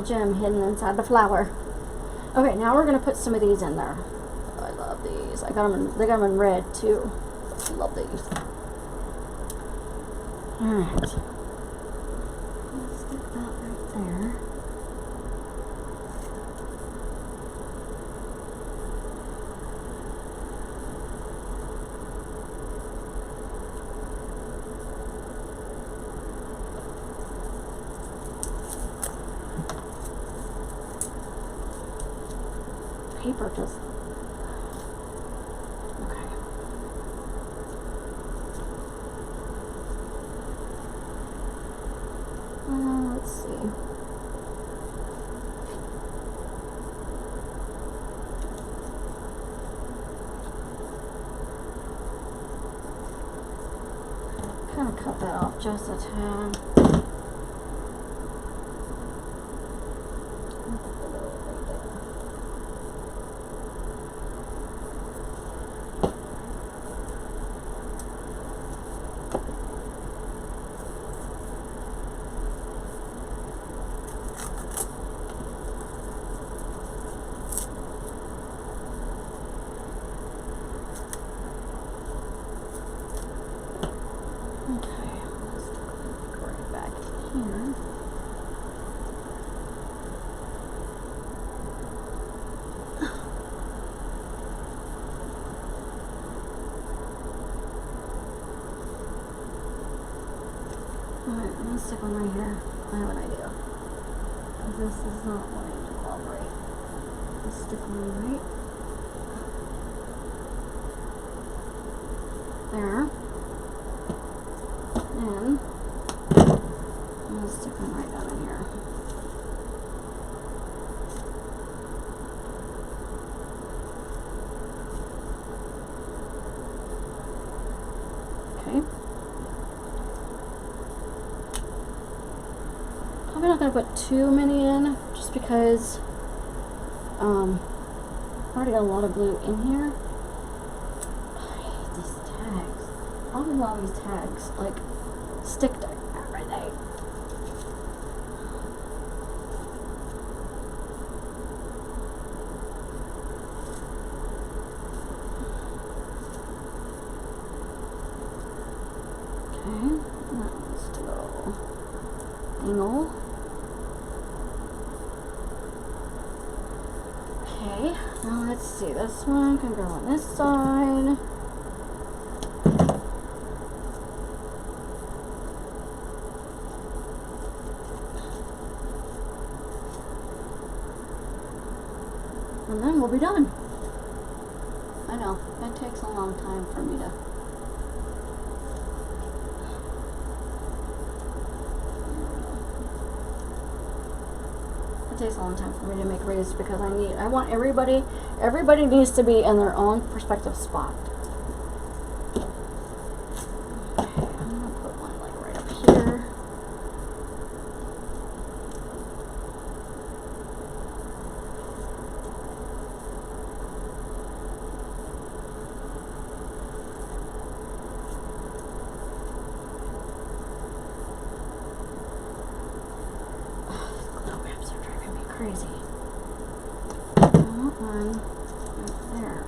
Gem hidden inside the flower. Okay, now we're gonna put some of these in there. Oh, I love these. They got them in red too. Love these. All right, let's stick that right there. Paper just okay. Let's see. Kind of cut that off just a tad. Alright, I'm gonna stick one right here. I have an idea. This is not wanting to cooperate. Let's stick one right there. And I'm gonna stick one right down in here. Okay. Probably not going to put too many in, just because I've already got a lot of blue in here. I hate these tags. All of all these tags, like, stick to everything. Okay, that wants to go angle. Okay, now let's see, this one can go on this side. And then we'll be done. I know, it takes a long time for me to It takes a long time for me to make wreaths because I want everybody needs to be in their own perspective spot. Okay, I'm gonna put one like right up here. crazy. I want one right there.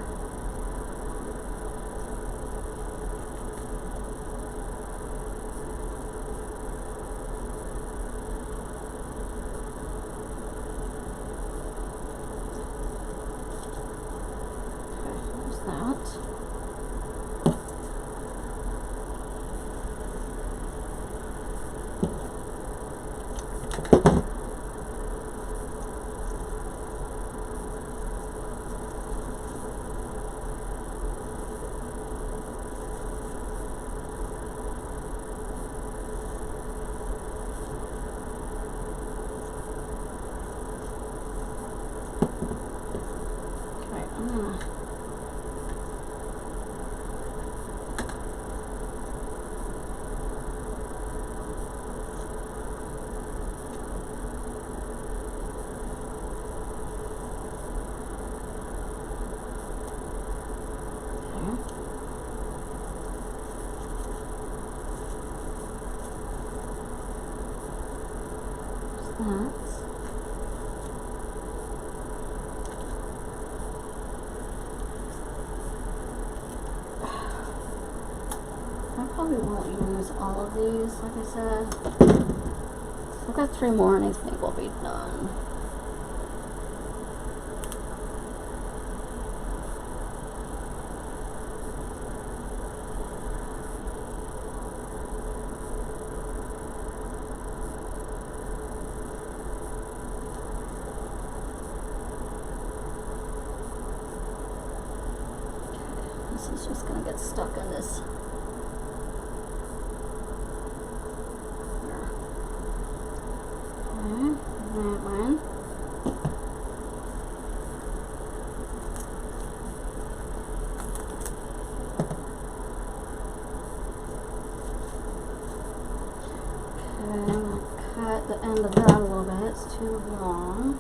I probably won't use all of these, like I said. I've got 3 more and I think we'll be done. This is just gonna get stuck in this. That one. Okay, I'm going to cut the end of that a little bit. It's too long.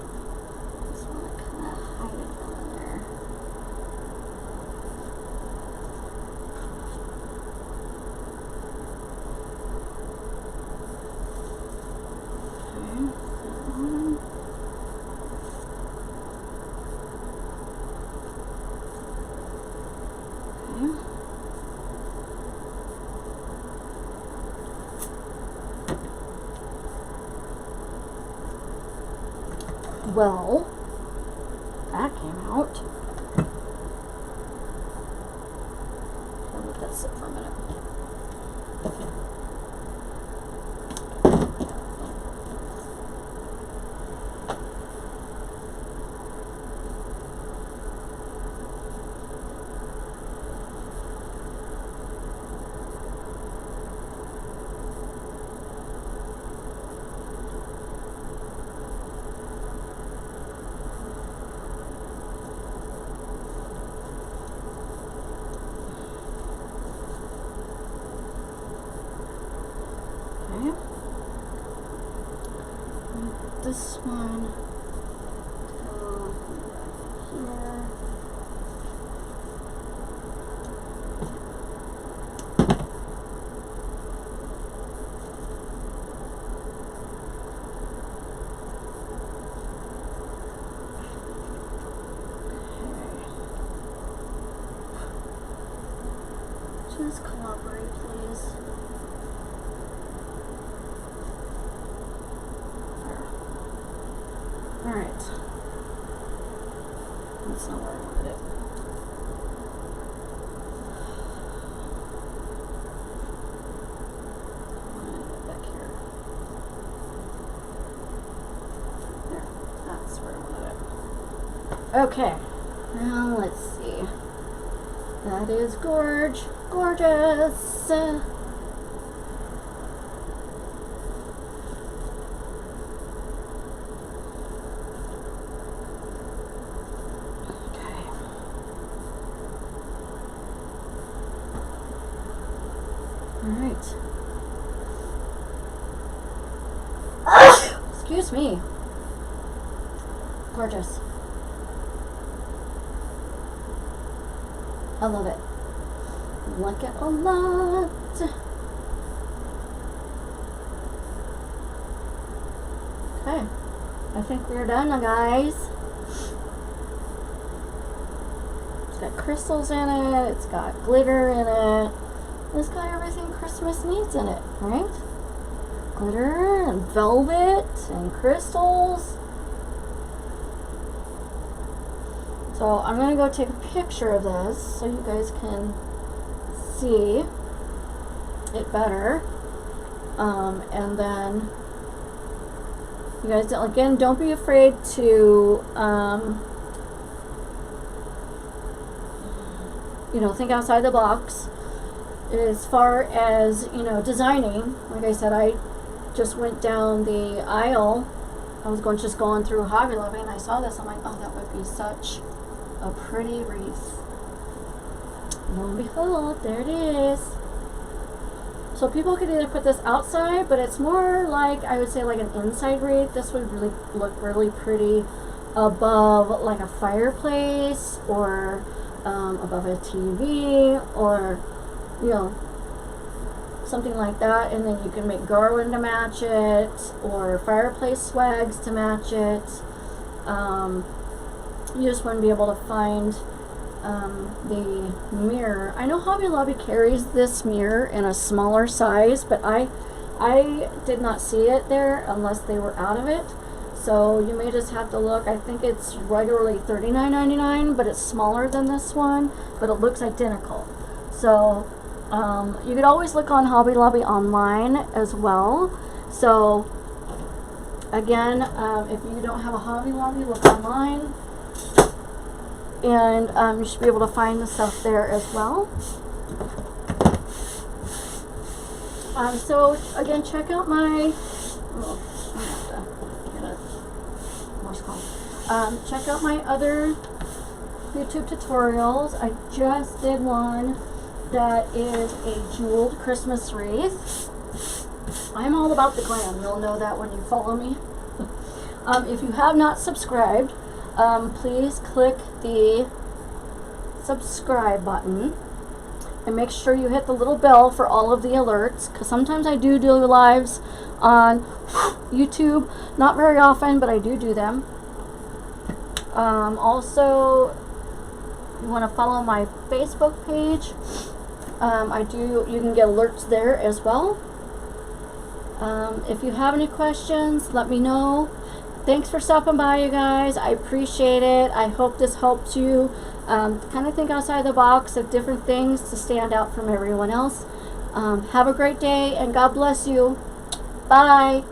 Just want to kind of hide it down in there. Well, that came out. I'll let that sit for a minute. This one go here. Okay. Just cooperate, please. Alright. That's not where I wanted it. Back here. There. That's where I wanted it. Okay. Now let's see. That is gorgeous. Alright. Excuse me. Gorgeous. I love it. Like it a lot. Okay. I think we're done now, guys. It's got crystals in it, it's got glitter in it, it's got everything Christmas needs in it, right? Glitter and velvet and crystals. So I'm going to go take a picture of this so you guys can see it better. And then you guys, again, don't be afraid to, you know, think outside the box. As far as, you know, designing, like I said, I just went down the aisle. I was just going through Hobby Lobby and I saw this. I'm like, oh, that would be such a pretty wreath. Lo and behold, there it is. So people could either put this outside, but it's more like, I would say, like an inside wreath. This would really look really pretty above like a fireplace, or above a TV, or, you know, something like that. And then you can make garland to match it, or fireplace swags to match it. You just wouldn't be able to find the mirror. I know Hobby Lobby carries this mirror in a smaller size, but I did not see it there unless they were out of it. So you may just have to look. I think it's regularly $39.99, but it's smaller than this one, but it looks identical. So you could always look on Hobby Lobby online as well. So again, if you don't have a Hobby Lobby, look online. And you should be able to find the stuff there as well. So again, check out my, check out my other YouTube tutorials. I just did one that is a jeweled Christmas wreath. I'm all about the glam. You'll know that when you follow me. If you have not subscribed, please click the subscribe button and make sure you hit the little bell for all of the alerts, because sometimes I do lives on YouTube, not very often, but I do them. Also, you want to follow my Facebook page. You can get alerts there as well. If you have any questions, let me know. Thanks for stopping by, you guys. I appreciate it. I hope this helped you kind of think outside the box of different things to stand out from everyone else. Have a great day, and God bless you. Bye.